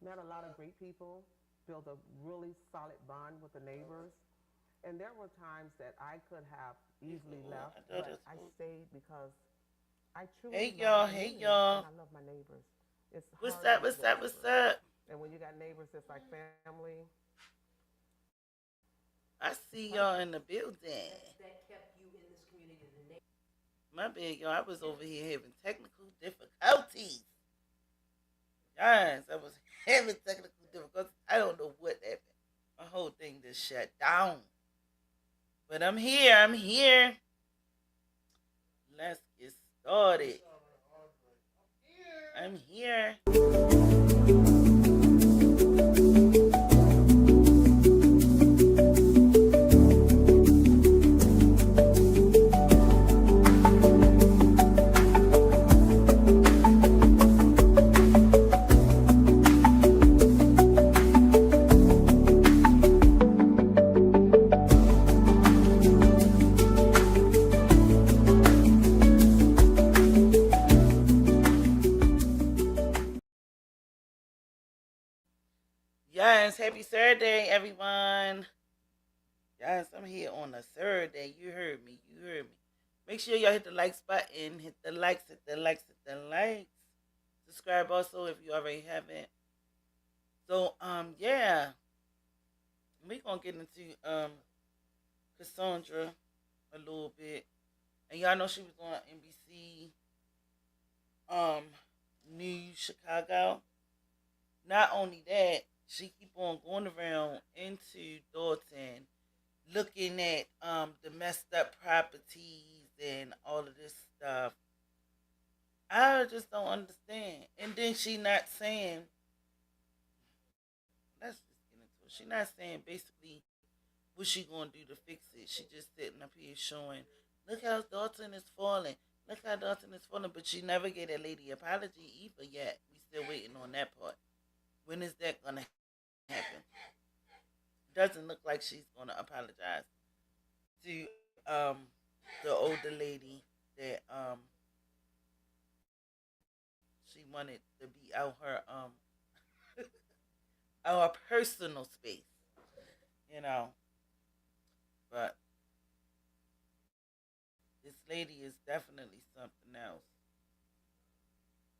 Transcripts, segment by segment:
met a lot of great people, built a really solid bond with the neighbors. And there were times that I could have easily left, I know but that's I cool. stayed because I truly Hey love y'all, the hey community and y'all. I love my neighbors. It's What's hard up? not What's to up? love What's them. up? And when you got neighbors that's like family, I it's see y'all in perfect. the building. My bad, y'all. I was over here having technical difficulties. Guys, I was having technical difficulties. I don't know what happened. My whole thing just shut down. But I'm here. I'm here. Let's get started. I'm here. Yes, happy Saturday, everyone. Yes, I'm here on a Saturday. You heard me. You heard me. Make sure y'all hit the likes button. Hit the likes. Hit the likes. Hit the likes. Subscribe also if you already haven't. So yeah, we gonna get into Cassandra a little bit, and y'all know she was on NBC um News Chicago. Not only that, she keep on going around into Dolton, looking at the messed up properties and all of this stuff. I just don't understand. And then she not saying, let's just get into it. She not saying basically what she gonna do to fix it. She just sitting up here showing, look how Dalton is falling. Look how Dalton is falling. But she never gave that lady apology either yet. We still waiting on that part. When is that gonna happen? Doesn't look like she's gonna apologize to the older lady that she wanted to be out her our personal space, you know. But this lady is definitely something else.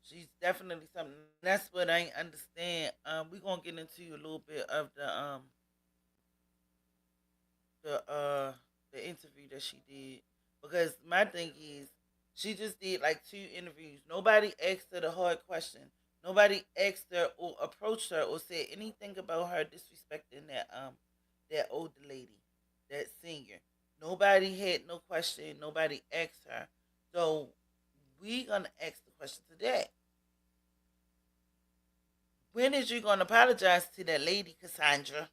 She's definitely something. That's what I understand. We're gonna get into a little bit of the uh the interview that she did, because my thing is she just did like two interviews. Nobody asked her the hard question. Nobody asked her or approached her or said anything about her disrespecting that older lady, that senior. Nobody had no question. Nobody asked her. So we gonna ask the question today. When is you gonna apologize to that lady Cassandra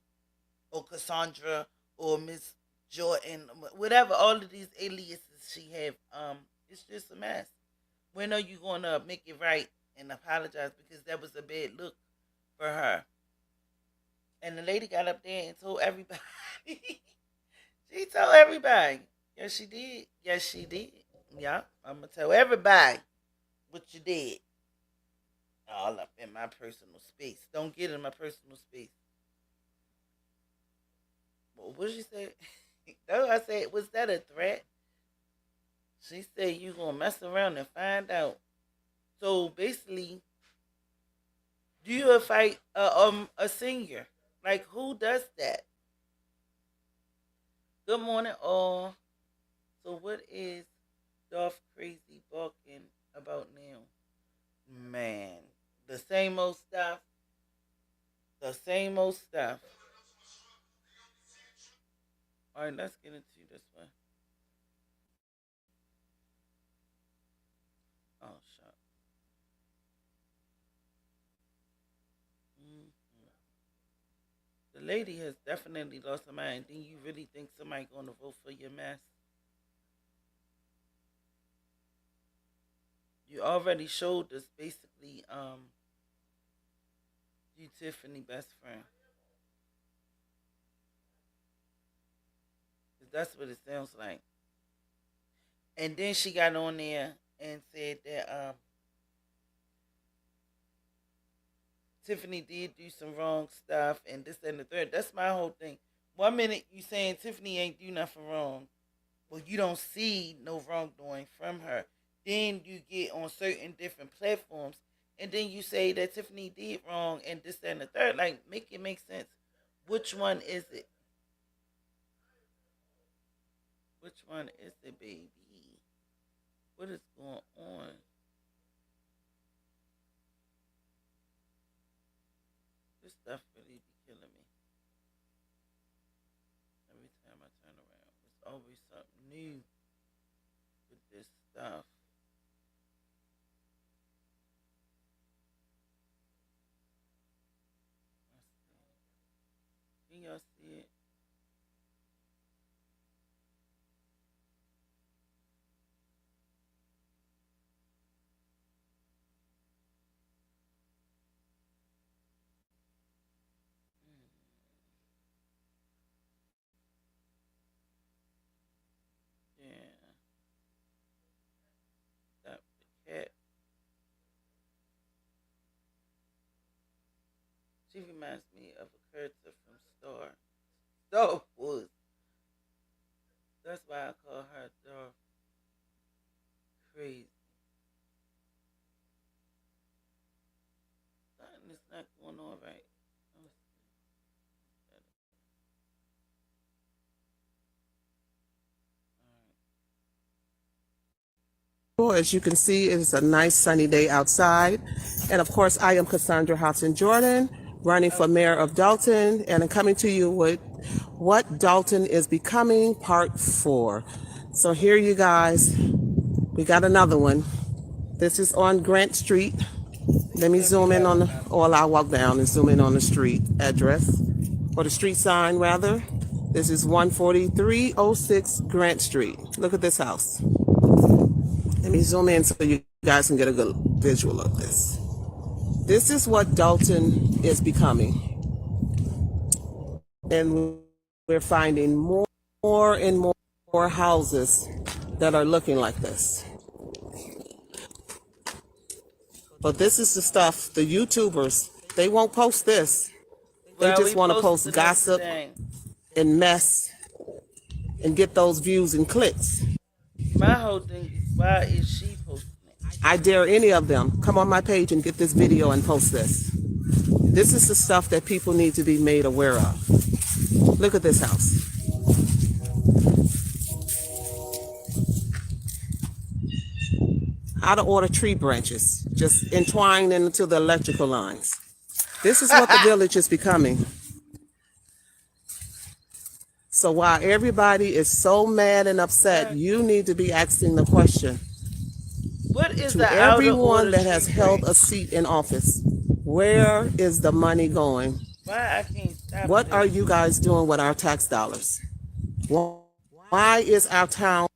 or Cassandra or Miss Jordan, whatever all of these aliases she have? It's just a mess. When are you gonna make it right and apologize, because that was a bad look for her? And the lady got up there and told everybody. She told everybody. Yes, she did. Yes, she did. Yeah, I'm gonna tell everybody what you did. All up in my personal space. Don't get in my personal space. What she say? That's what I said. Was that a threat? She said you gonna mess around and find out. So basically, do you fight a senior? Like, who does that? Good morning, all. So what is Dolph crazy barking about now? Man, the same old stuff. The same old stuff. All right, let's get into this one. Oh, shut. Mm-hmm. The lady has definitely lost her mind. Do you really think somebody gonna vote for your mess? You already showed us basically you Tiffany best friend. 'Cause that's what it sounds like. And then she got on there and said that Tiffany did do some wrong stuff and this and the third. That's my whole thing. 1 minute you saying Tiffany ain't do nothing wrong, well, you don't see no wrongdoing from her. Then you get on certain different platforms, and then you say that Tiffany did wrong and this and the third. Like, make it make sense. Which one is it? Which one is it, baby? What is going on? This stuff really be killing me. Every time I turn around, there's always something new with this stuff. Can y'all see it? Yeah. Stop the cat. She reminds me of a character from Star Wars. That's why I call her Darth Crazy. Something is not going on right. As you can see, it's a nice sunny day outside. And of course, I am Cassandra Hopson Jodan, running for mayor of Dolton, and I'm coming to you with what Dolton is becoming part 4. So here you guys, we got another one. This is on Grant Street. Let me zoom in on or I'll walk down and zoom in on the street address, or the street sign rather. This is 14306 Grant Street. Look at this house. Let me zoom in so you guys can get a good visual of this. This is what Dolton is becoming. And we're finding more and more houses that are looking like this. But this is the stuff, the YouTubers, they won't post this. They just want to post gossip and mess and get those views and clicks. My whole thing is, why is she posting it? I dare any of them come on my page and get this video and post this. This is the stuff that people need to be made aware of. Look at this house. Out of order tree branches, just entwined into the electrical lines. This is what the village is becoming. So while everybody is so mad and upset, you need to be asking the question what is to everyone that has held a seat in office, where is the money going? Why I can't stop What this? are you guys doing with our tax dollars? Why is our town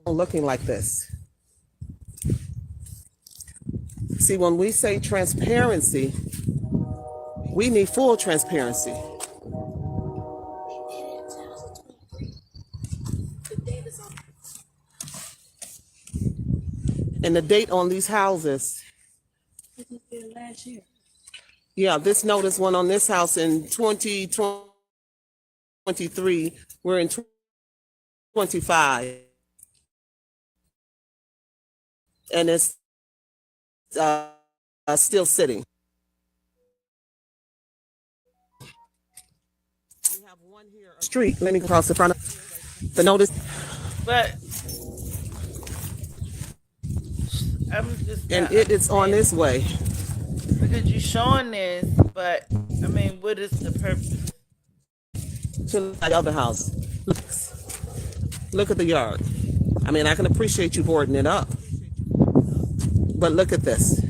looking like this? See, when we say transparency, we need full transparency. And the date on these houses. Last year. Yeah, this notice went on this house in 2023. We're in 25. And it's still sitting. We have one here. Street, let me cross the front of the notice. But I'm just And it is on this way. because you're showing this, but I mean, what is the purpose? To the other house. Look at the yard. I mean, I can appreciate you boarding it up. But look at this.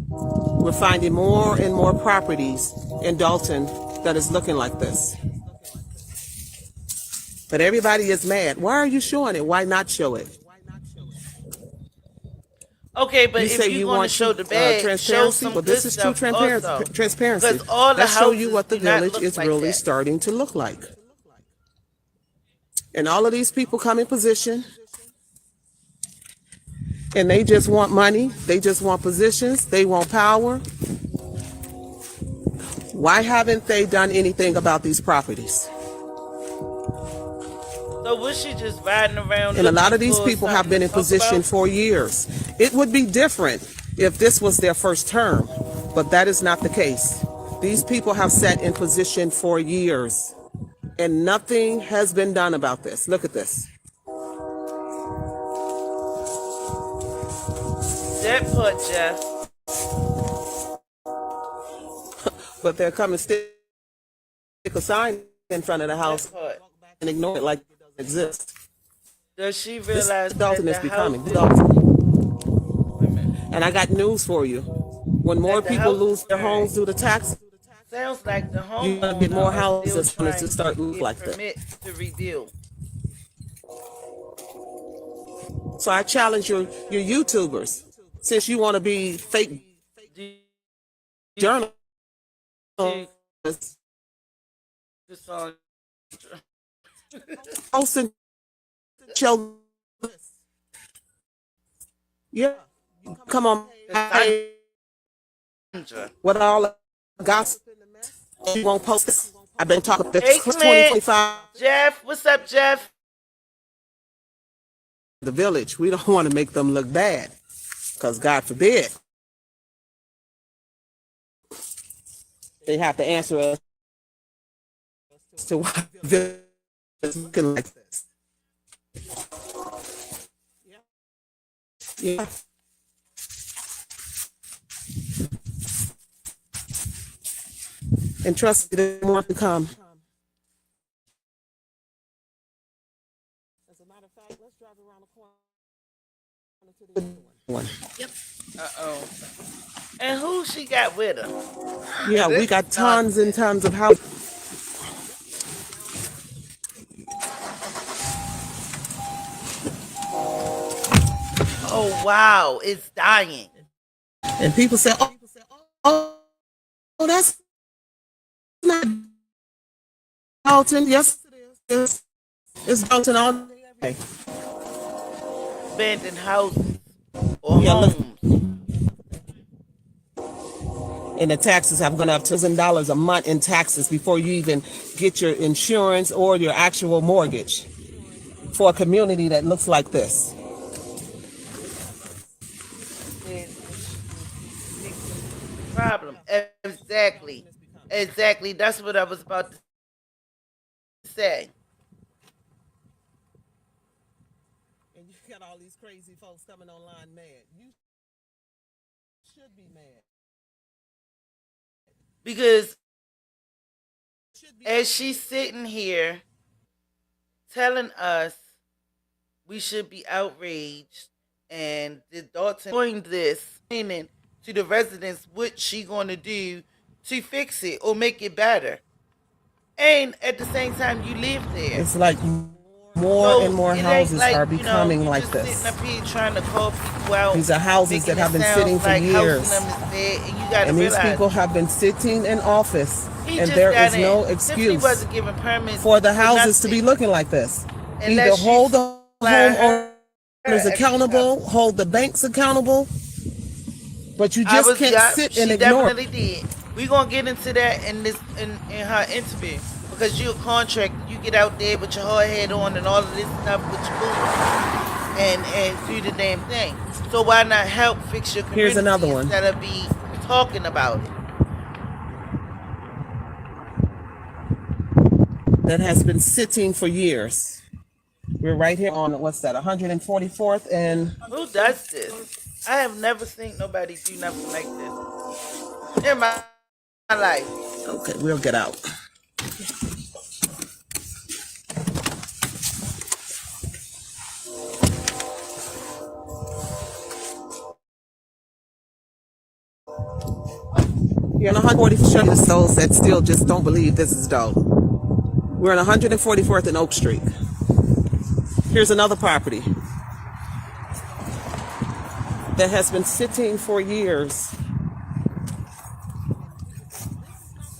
We're finding more and more properties in Dolton that is looking like this. But everybody is mad. Why are you showing it? Why not show it? Okay, but You if say you're you going to want show the bad, show transparency. some Well, good this is true stuff also. transparency. Because all the Let's show you houses what the do not village look is like really that. starting to look like. And all of these people come in position. And they just want money. They just want positions. They want power. Why haven't they done anything about these properties? So was she just riding around? And a lot of looking these for people have something been to in talk position about? for years. It would be different if this was their first term, but that is not the case. These people have sat in position for years, and nothing has been done about this. Look at this. That part, Jeff. But they're coming stick a sign in front of the house That part. and ignore it like it doesn't exist. Does she This realize Dolton that is the becoming. house is... Dolton. Wait a minute. And I got news for you. When more That the people house lose is their burned. homes due to taxes, Sounds like the you're going to get homeowner more are houses still when trying it start to looking get like that. permits to rebuild. So I challenge your YouTubers, since you want to be fake Do you journalists, see Cassandra? posting show. Yeah, come on, hey, Cassandra. with all the gossip, you won't post this. I've been talking this Hey, for Clint. 2025. Jeff, what's up, Jeff? The village, we don't want to make them look bad, because God forbid they have to answer us to why the village is looking like this. Yeah. And trust me, there's more to come. As a matter of fact, let's drive around the corner to the one. Uh-oh. And who she got with her? Yeah, we got tons and tons of houses. Oh, wow. It's dying. And people say, oh, that's not Dolton. Yes, it is. It's Dolton all day. Abandoned houses or Yeah, look. homes. And the taxes have gone up $1,000 a month in taxes before you even get your insurance or your actual mortgage for a community that looks like this. Problem. Exactly. Exactly. That's what I was about to say. And you got all these crazy folks coming online mad. You should be mad. Because as she's sitting here telling us we should be outraged and the Dolton doing this, meaning to the residents what she going to do to fix it or make it better. And at the same time you live there. It's like more and more it ain't houses like, are becoming you like just this. Sitting up here trying to call people out. These are houses that making have it been sound sitting for like years. housing them is bad, and you gotta And these realize people have been sitting in office, he and just there got is no in. Tiffany excuse wasn't giving permits for the houses to be nothing. looking like this. Either Unless you hold the fly her homeowners accountable, hold the banks accountable, but you just can't sit and she ignore. definitely did. We're gonna get into that in her interview because you're a contractor. You get out there with your hard hat on and all of this stuff with your boots and do the damn thing. So why not help fix your community Here's another one. instead of be talking about it? That has been sitting for years. We're right here on, what's that, 144th and Who does this? I have never seen nobody do nothing like this in my life. okay, we'll get out. You're on 144th, those that still just don't believe this is dope. We're on 144th and Oak Street. Here's another property that has been sitting for years.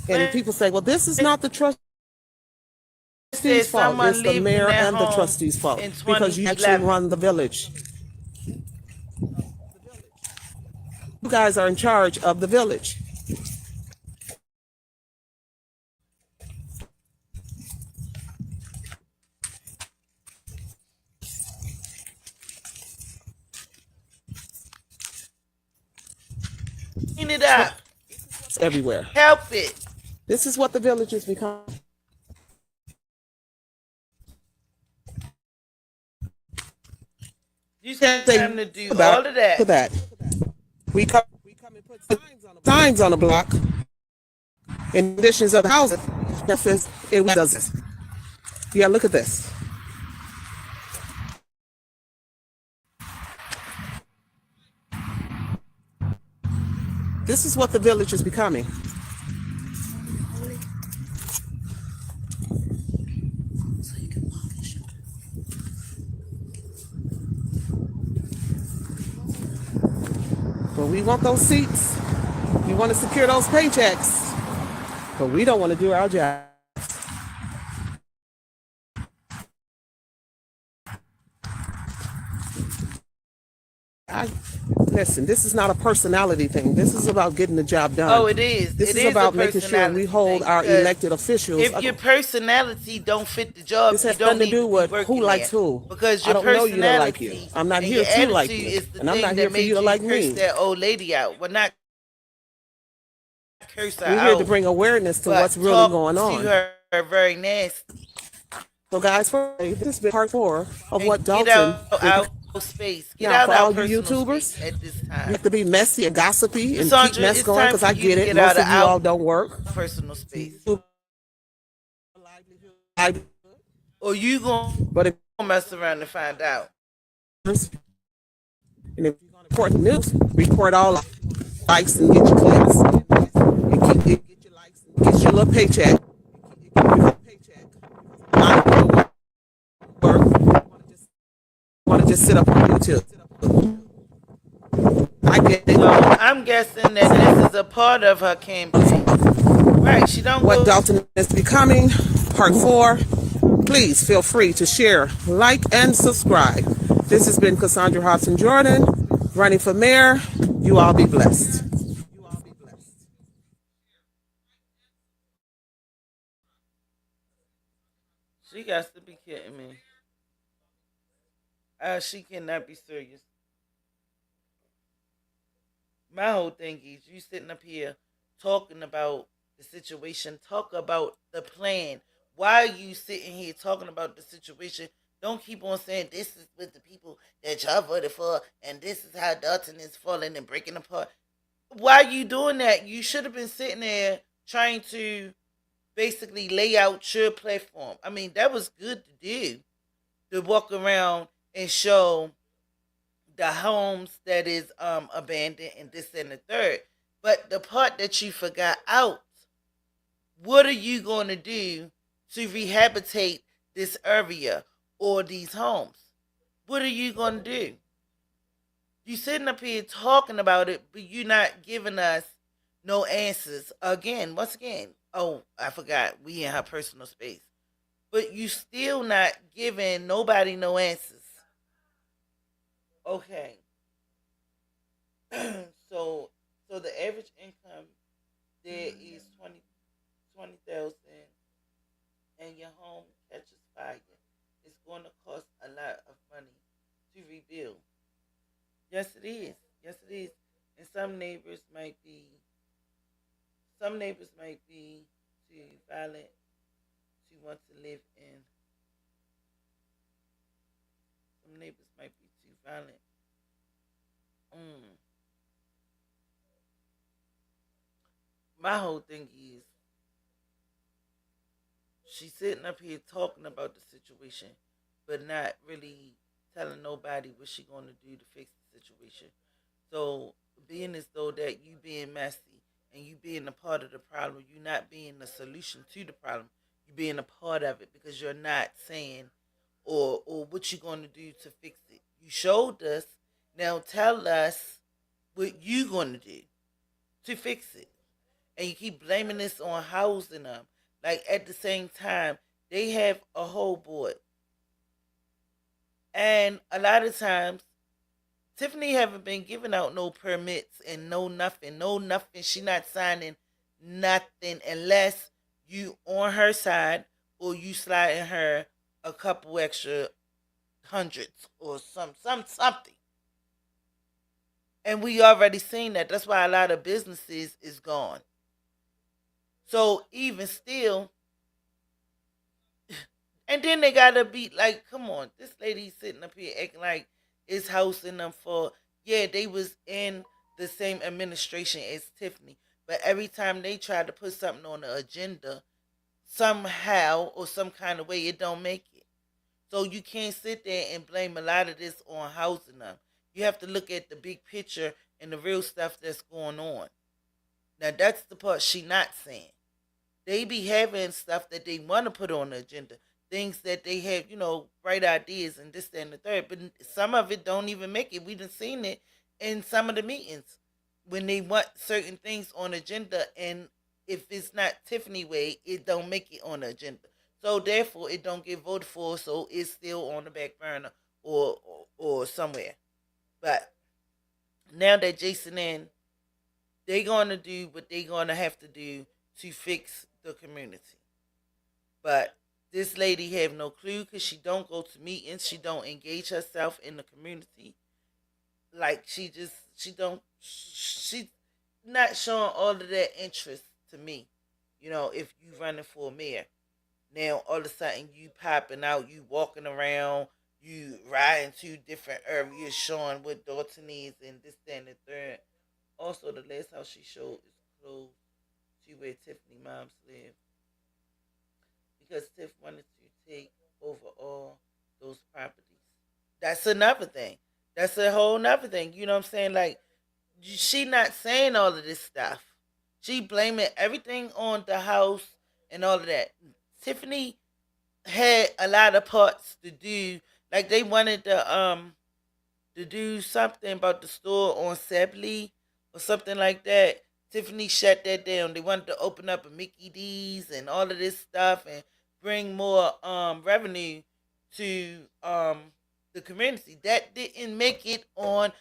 And people say, well, this is not the trustees' fault. Someone It's the lived in mayor that and the home trustees' fault in because you actually 2011. run the village. You guys are in charge of the village. Clean it up. It's everywhere. Help it. This is what the village has become. You got time to do About all of that. that. We come and put signs on the block in additions of the houses. That says it does this. Yeah, look at this. This is what the village is becoming. But we want those seats. We want to secure those paychecks. But we don't want to do our job. I, Listen, this is not a personality thing. This is about getting the job done. Oh, it is. This It is is about a making sure we hold thing, our because elected officials. if your personality don't fit the job, This you has don't nothing to need do to with be working who likes there. who. Because I your don't know you to like you. personality I'm not and here your to like attitude you. is the And I'm thing not here that for made you to like curse me. that old lady out. Well, not curse her We're out. here to bring awareness to but what's really talk going on. to her very nasty. So, guys, this has been part 4 of And what get Dolton. out our space. Get Now, out for our all you personal space YouTubers, at this you time. have to be messy and gossipy and keep Cassandra, mess it's going time because for I you get to it. get out Most of of you our all don't work. personal space. I- Or you gonna But if mess around and find out. and if you're going to report the news, report all likes and get your clicks. And get your likes and get your little paycheck. A lot of people want to just sit up on YouTube. I get it. So I'm guessing that this is a part of her campaign. Right, she don't What go Dolton is becoming, part 4. Please feel free to share, like, and subscribe. This has been Cassandra Hopson Jordan, running for mayor. You all be blessed. She got to be kidding me. She cannot be serious. My whole thing is you sitting up here talking about the situation, talk about the plan. Why are you sitting here talking about the situation? Don't keep on saying this is with the people that y'all voted for and this is how Dalton is falling and breaking apart. Why are you doing that? You should have been sitting there trying to basically lay out your platform. I mean, that was good to do, to walk around and show the homes that is abandoned and this and the third. But the part that you forgot out, what are you going to do to rehabilitate this area or these homes? What are you going to do? You sitting up here talking about it, but you're not giving us no answers. Again, once again, oh, I forgot, we in her personal space. But you still not giving nobody no answers. Okay. so so the average income there is 20,000, and your home catches fire. It's going to cost a lot of money to rebuild. Yes, it is. Yes, it is. And some neighbors might be too violent to want to live in. Some neighbors might be too violent. Mm. My whole thing is she's sitting up here talking about the situation, but not really telling nobody what she gonna do to fix the situation. So being as though that you being messy and you being a part of the problem, you not being the solution to the problem. You being a part of it because you're not saying or what you gonna do to fix it. You showed us. Now tell us what you gonna do to fix it. And you keep blaming this on housing them. Like at the same time, they have a whole board. And a lot of times Tiffany haven't been giving out no permits and no nothing, no nothing. She not signing nothing unless you on her side or you sliding her a couple extra hundreds or something. And we already seen that. That's why a lot of businesses is gone. So even still, and then they gotta be like, come on, this lady sitting up here acting like it's housing them for, yeah, they was in the same administration as Tiffany. But every time they try to put something on the agenda, somehow or some kind of way, it don't make it. So you can't sit there and blame a lot of this on housing them. You have to look at the big picture and the real stuff that's going on. Now that's the part she not saying. They be having stuff that they want to put on the agenda, things that they have, bright ideas and this, that, and the third. But some of it don't even make it. We done seen it in some of the meetings when they want certain things on the agenda, and if it's not Tiffany way, it don't make it on the agenda. So therefore, it don't get voted for. So it's still on the back burner or somewhere. But now that Jason in, they gonna do what they gonna have to do to fix the community. But this lady have no clue because she don't go to meetings. She don't engage herself in the community. Like she's not showing all of that interest to me. If you running for mayor, now all of a sudden you popping out, you walking around, you riding to different areas, showing what Dolton is and this, that, and the third. Also, the last house she showed is closed to where Tiffany moms live because Tiff wanted to take over all those properties. That's another thing. That's a whole nother thing. You know what I'm saying? Like, she not saying all of this stuff. She blaming everything on the house and all of that. Tiffany had a lot of parts to do. Like they wanted to do something about the store on Sibley or something like that. Tiffany shut that down. They wanted to open up a Mickey D's and all of this stuff and bring more revenue to the community. That didn't make it on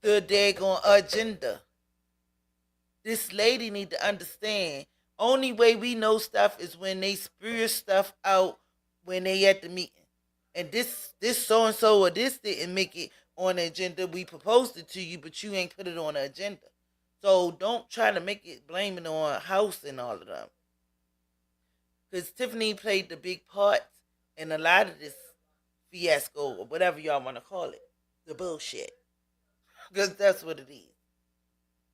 the daggone agenda. This lady need to understand. Only way we know stuff is when they spew stuff out when they at the meeting. And this so and so or this didn't make it on the agenda. We proposed it to you, but you ain't put it on the agenda. So don't try to make it blaming on house and all of them. Because Tiffany played the big part in a lot of this fiasco or whatever y'all want to call it. The bullshit. Because that's what it is.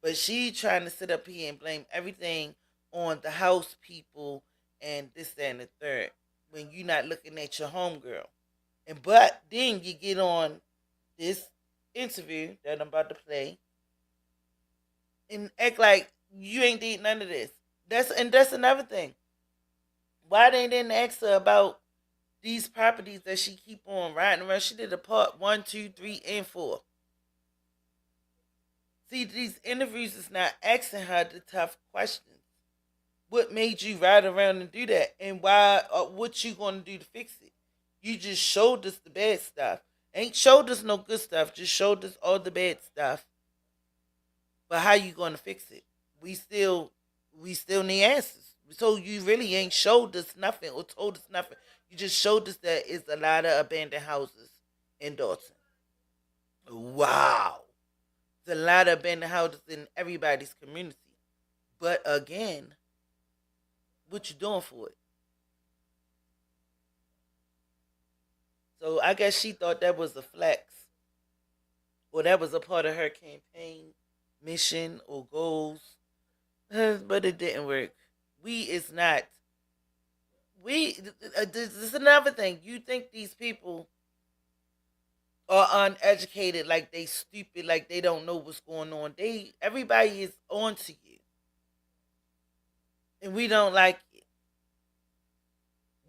But she trying to sit up here and blame everything on the house people and this, that, and the third when you're not looking at your homegirl. But then you get on this interview that I'm about to play and act like you ain't did none of this. That's another thing. Why they didn't ask her about these properties that she keep on riding around? She did a part 1, 2, 3, and 4. See, these interviews is not asking her the tough questions. What made you ride around and do that? And why? What you gonna do to fix it? You just showed us the bad stuff. Ain't showed us no good stuff. Just showed us all the bad stuff. But how you gonna fix it? We still need answers. So you really ain't showed us nothing or told us nothing. You just showed us that it's a lot of abandoned houses in Dolton. Wow. There's a lot of abandoned houses in everybody's community. But again, what you doing for it? So I guess she thought that was a flex. Or that was a part of her campaign mission or goals. But it didn't work. This is another thing. You think these people are uneducated, like they stupid, like they don't know what's going on. Everybody is on to you. And we don't like it.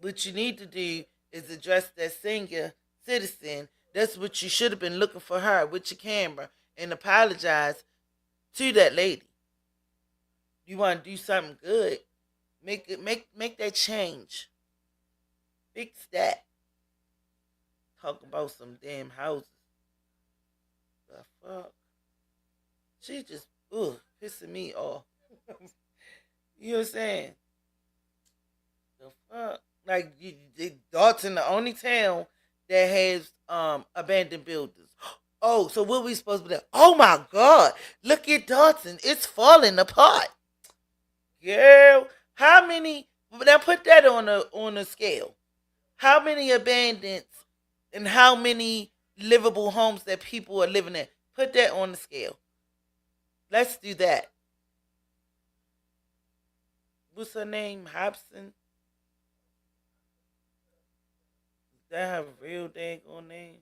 What you need to do is address that senior citizen. That's what you should have been looking for her with your camera and apologize to that lady. You want to do something good, make that change. Fix that. Talk about some damn houses. The fuck? She just pissing me off. You know what I'm saying? The fuck? Like Dolton, the only town that has abandoned buildings. Oh, so what we supposed to be like? Oh my god! Look at Dolton, it's falling apart. Girl, how many? Now put that on a scale. How many abandoned and how many livable homes that people are living in? Put that on the scale. Let's do that. What's her name? Hopson? Does that have a real dang on name?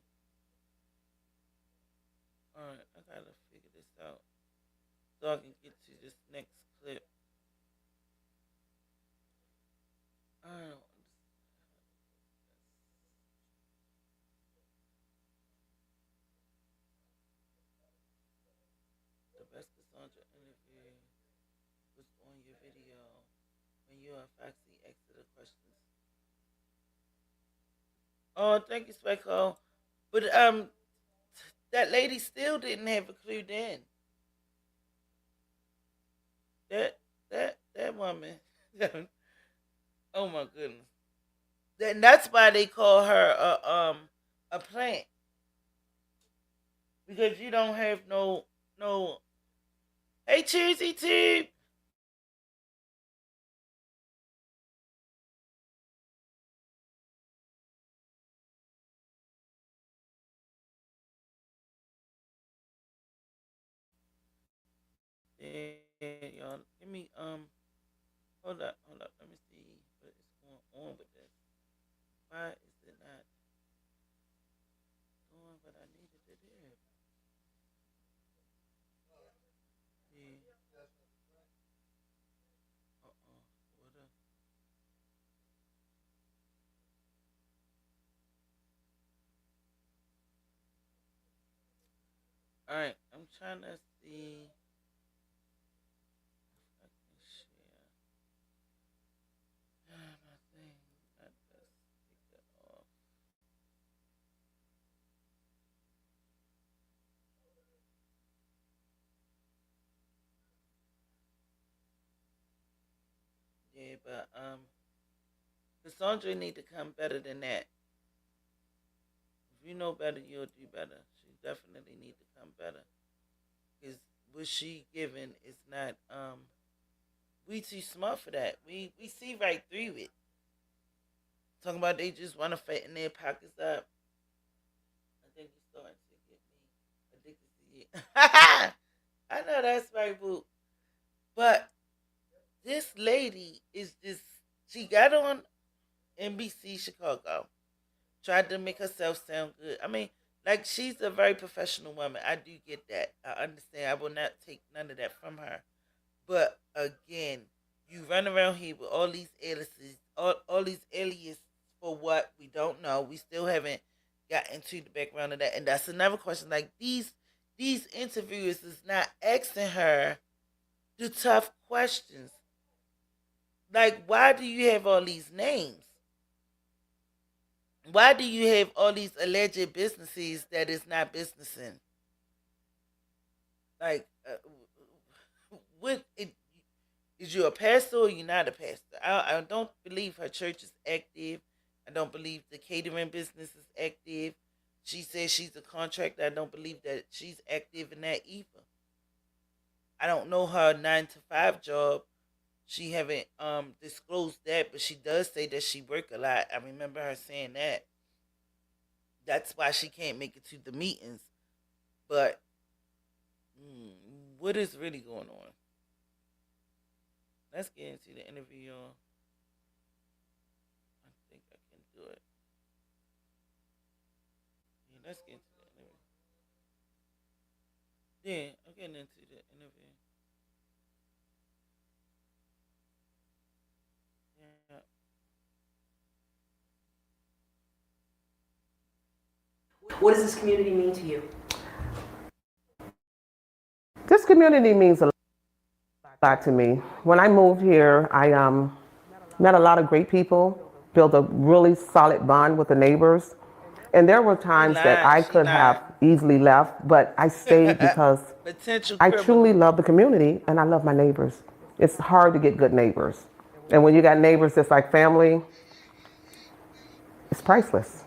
Alright, I gotta figure this out so I can get to this next clip. I don't The best Cassandra interview was on your video when you and Foxy answered the questions. Oh, thank you, Specko. But that lady still didn't have a clue then. That woman. Oh my goodness. That's why they call her a plant because you don't have no. Hey, Cheersy Tube. Yeah, y'all. Give me hold up. Let me see what is going on with this. Why is it not doing what I needed to do? Yeah. What up? All right. I'm trying to see if I can share my thing. I just take that off. Yeah, but Cassandra need to come better than that. If you know better, you'll do better. She definitely need to come better. Because what she giving is not we too smart for that. We see right through it. Talking about they just want to fatten their pockets up. I think you're starting to get me addicted to it. I know that's right, boo. But this lady is just she got on NBC Chicago, tried to make herself sound good. I mean, like she's a very professional woman. I do get that. I understand. I will not take none of that from her. But again, you run around here with all these aliases, all these aliases for what we don't know. We still haven't got into the background of that, and that's another question. Like these interviewers is not asking her the tough questions. Like, why do you have all these names? Why do you have all these alleged businesses that is not businessing? Like, what it, is you a pastor or you not a pastor? I don't believe her church is active. I don't believe the catering business is active. She says she's a contractor. I don't believe that she's active in that either. I don't know her 9 to 5 job. She haven't disclosed that, but she does say that she work a lot. I remember her saying that. That's why she can't make it to the meetings. But what is really going on? Let's get into the interview, y'all. I think I can do it. Yeah, let's get into the interview. Yeah, I'm getting into the interview. Yeah. What does this community mean to you? This community means a lot to me. When I moved here, I met a lot of great people, built a really solid bond with the neighbors. And there were She times that lied. I She could have lied. easily left, but I stayed because Potential I truly criminal. love the community and I love my neighbors. It's hard to get good neighbors. And when you got neighbors that's like family, it's priceless.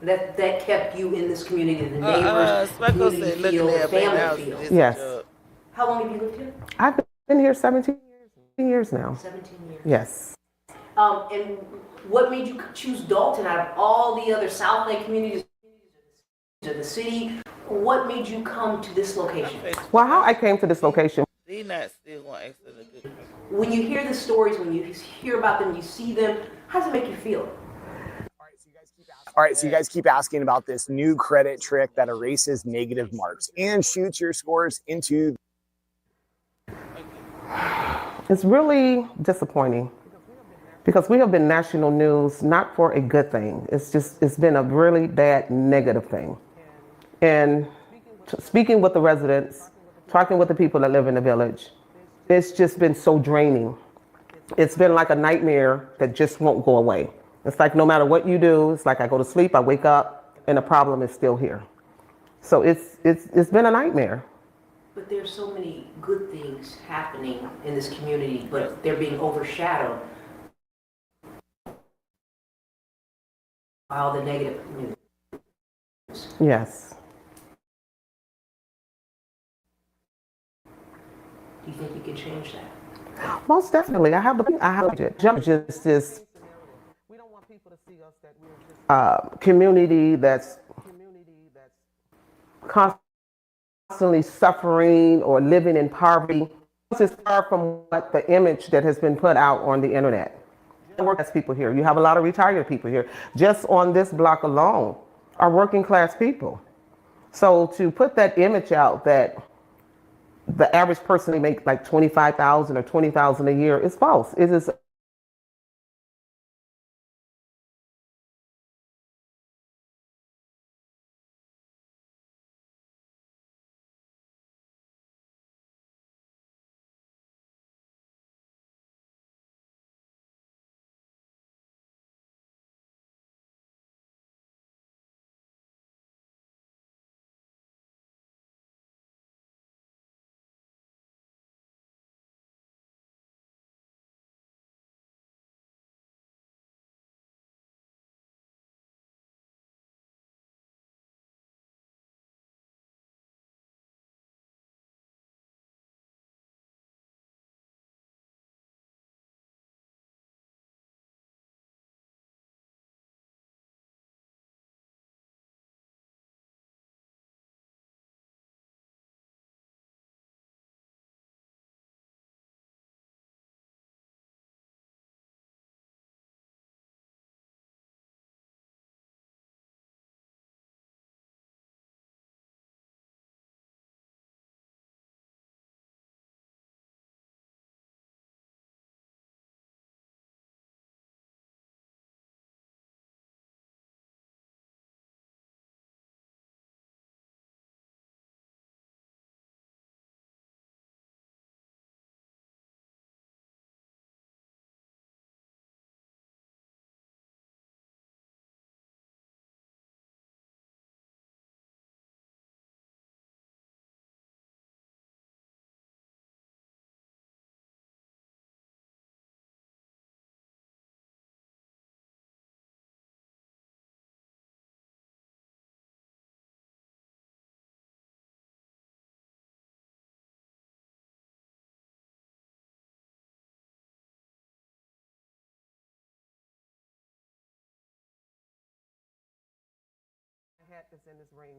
That kept you in this community, the neighbors, the Swecko community said, looking feel, at the her baby family house, feel. it's a Yes. job. How long have you lived here? I've been here 17 years now. 17 years. Yes. And what made you choose Dolton out of all the other South Lake communities of the city? What made you come to this location? Well, how I came to this location, They not still gonna ask her the good question. When you hear the stories, when you hear about them, you see them, how does it make you feel? All right, so you guys keep asking about this new credit trick that erases negative marks and shoots your scores into. it's really disappointing because we have been national news not for a good thing. It's been a really bad negative thing. And speaking with the residents, talking with the people that live in the village, it's just been so draining. It's been like a nightmare that just won't go away. It's like no matter what you do, it's like I go to sleep, I wake up, and the problem is still here. So it's been a nightmare. But there's so many good things happening in this community, but they're being overshadowed by all the negative news. Yes. Do you think you can change that? Most definitely. I have it. Just this community that's constantly suffering or living in poverty. It's far from what the image that has been put out on the internet. Working class people here. You have a lot of retired people here. Just on this block alone are working class people. So to put that image out that the average person they make like 25,000 or 20,000 a year is false. It is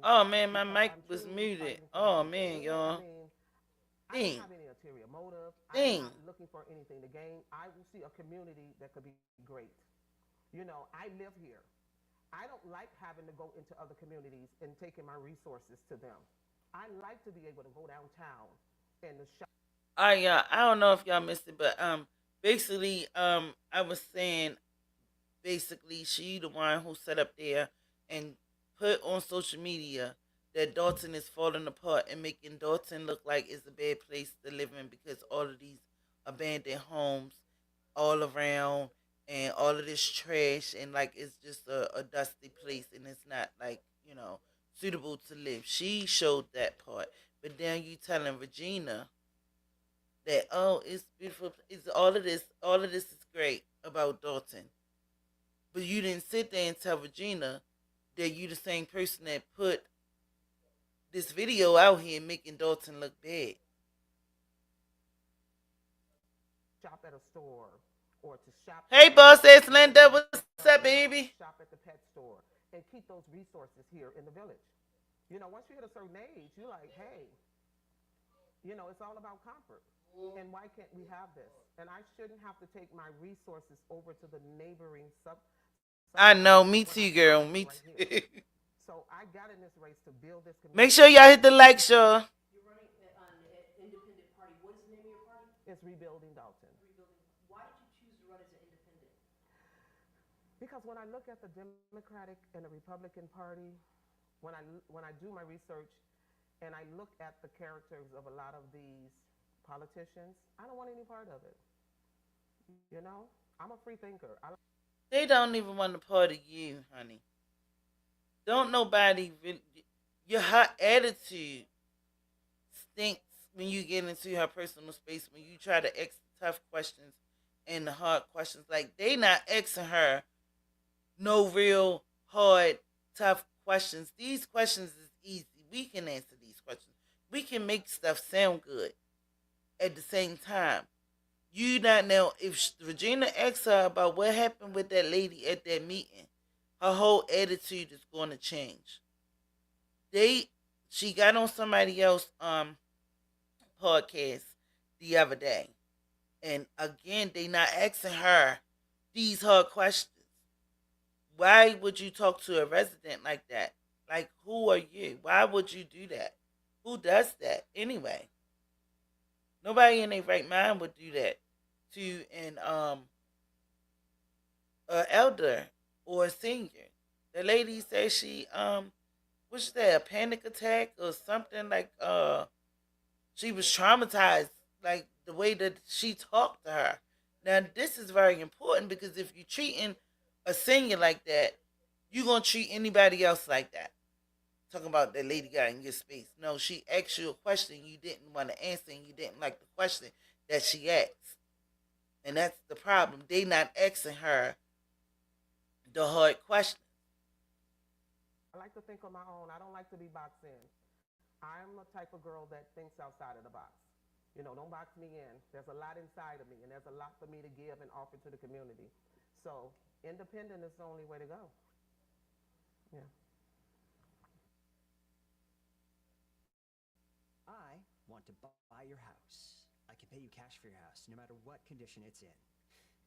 Oh man, my mic was muted. Oh man, y'all. Ding. Ding. looking for anything to gain. I will see a community that could be great. You know, I live here. I don't like having to go into other communities and taking my resources to them. I like to be able to go downtown and the shop. I don't know if y'all missed it, but basically I was saying basically she the one who set up there and put on social media that Dalton is falling apart and making Dalton look like it's a bad place to live in because all of these abandoned homes all around and all of this trash and like it's just a dusty place and it's not like suitable to live. She showed that part. But then you telling Regina that, oh, it's beautiful, it's all of this is great about Dolton. But you didn't sit there and tell Regina that you the same person that put this video out here making Dolton look bad. Shop at a store or to shop. Hey, boss ass Linda, what's up, baby? Shop at the pet store and keep those resources here in the village. You know, once you hit a certain age, you're like, hey, you know, it's all about comfort. And why can't we have this? And I shouldn't have to take my resources over to the neighboring I know, me too, girl, me too. So I got in this race to build this community. Make sure y'all hit the like, y'all. You're running on an independent party. What is the name of your party? It's Rebuilding Dolton. Rebuilding. Why did you choose to run as an independent? Because when I look at the Democratic and the Republican Party, when I do my research and I look at the characters of a lot of these politicians, I don't want any part of it. You know, I'm a free thinker. They don't even want to part of you, honey. Don't nobody really. Your hot attitude stinks when you get into her personal space. When you try to ask tough questions and the hard questions, like they not asking her no real hard tough questions. These questions is easy. We can answer these questions. We can make stuff sound good. At the same time, you not know if Regina asks her about what happened with that lady at that meeting, her whole attitude is going to change. She got on somebody else podcast the other day, and again they not asking her these hard questions. Why would you talk to a resident like that? Like, who are you? Why would you do that? Who does that anyway? Nobody in their right mind would do that to an elder or a senior. The lady said she what's that, a panic attack or something, like she was traumatized, like the way that she talked to her. Now this is very important because if you're treating a senior like that, you're gonna treat anybody else like that. Talking about that lady got in your space. No, she asked you a question you didn't want to answer and you didn't like the question that she asked. And that's the problem. They not asking her the hard question. I like to think on my own. I don't like to be boxed in. I'm the type of girl that thinks outside of the box. You know, don't box me in. There's a lot inside of me, and there's a lot for me to give and offer to the community. So independent is the only way to go. Yeah. I want to buy your house. I can pay you cash for your house, no matter what condition it's in.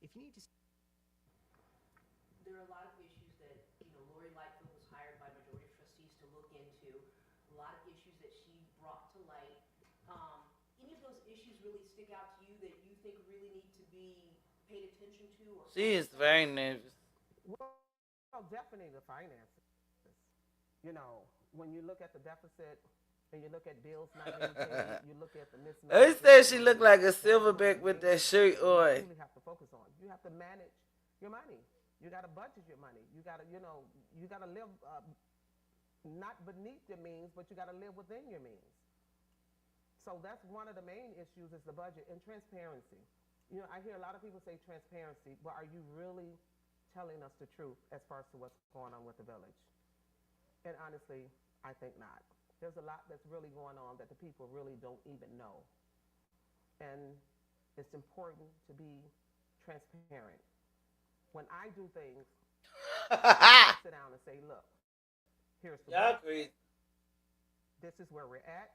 If you need to... There are a lot of issues that, Lori Lightfoot was hired by majority trustees to look into. A lot of issues that she brought to light. Any of those issues really stick out to you that you think really need to be paid attention to? Or She is very nervous. Well, definitely the finances. You know, when you look at the deficit and you look at bills not being paid, you look at the mismatch. They said she looked like a silverback with that shirt on. You really have to focus on. You have to manage your money. You got to budget your money. You got to, you got to live not beneath your means, but you got to live within your means. So that's one of the main issues is the budget and transparency. You know, I hear a lot of people say transparency, but are you really telling us the truth as far as to what's going on with the village? And honestly, I think not. There's a lot that's really going on that the people really don't even know. And it's important to be transparent. When I do things, I sit down and say, look, here's the Y'all agree. This is where we're at.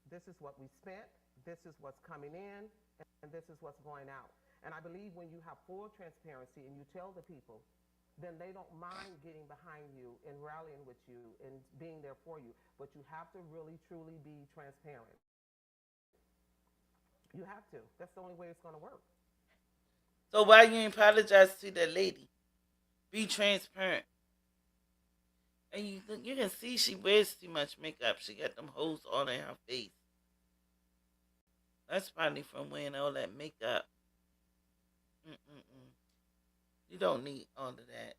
This is what we spent. This is what's coming in. And this is what's going out. And I believe when you have full transparency and you tell the people, then they don't mind getting behind you and rallying with you and being there for you. But you have to really, truly be transparent. You have to. That's the only way it's going to work. So why you ain't apologize to that lady? Be transparent. And you can see she wears too much makeup. She got them holes all in her face. That's probably from wearing all that makeup. You don't need all of that.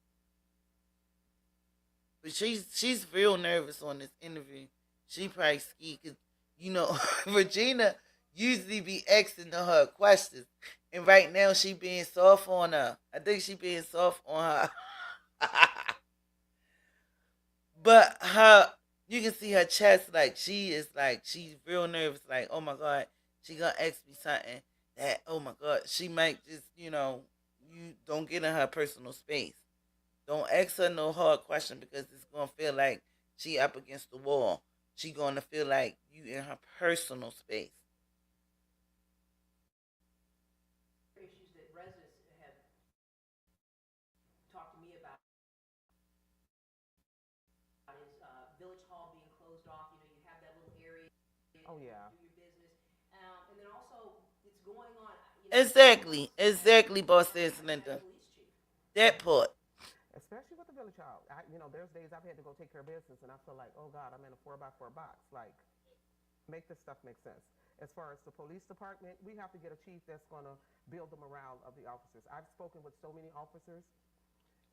But she's real nervous on this interview. She probably ski because you know Regina usually be asking her questions, and right now she being soft on her. I think she being soft on her. But her, you can see her chest like she is like she's real nervous. Like, oh my god, she gonna ask me something that, oh my god, she might just, you don't get in her personal space. Don't ask her no hard question because it's gonna feel like she up against the wall. She gonna feel like you in her personal space. issues that residents have talked to me about is Village Hall being closed off. You know, you have that little area Oh to yeah. do your business, and then also it's going on. You know, Exactly, exactly, boss says that Linda. police chief. That part. Especially with the village child. There's days I've had to go take care of business, and I feel like, oh God, I'm in a 4x4 box. Like, make this stuff make sense. As far as the police department, we have to get a chief that's going to build the morale of the officers. I've spoken with so many officers,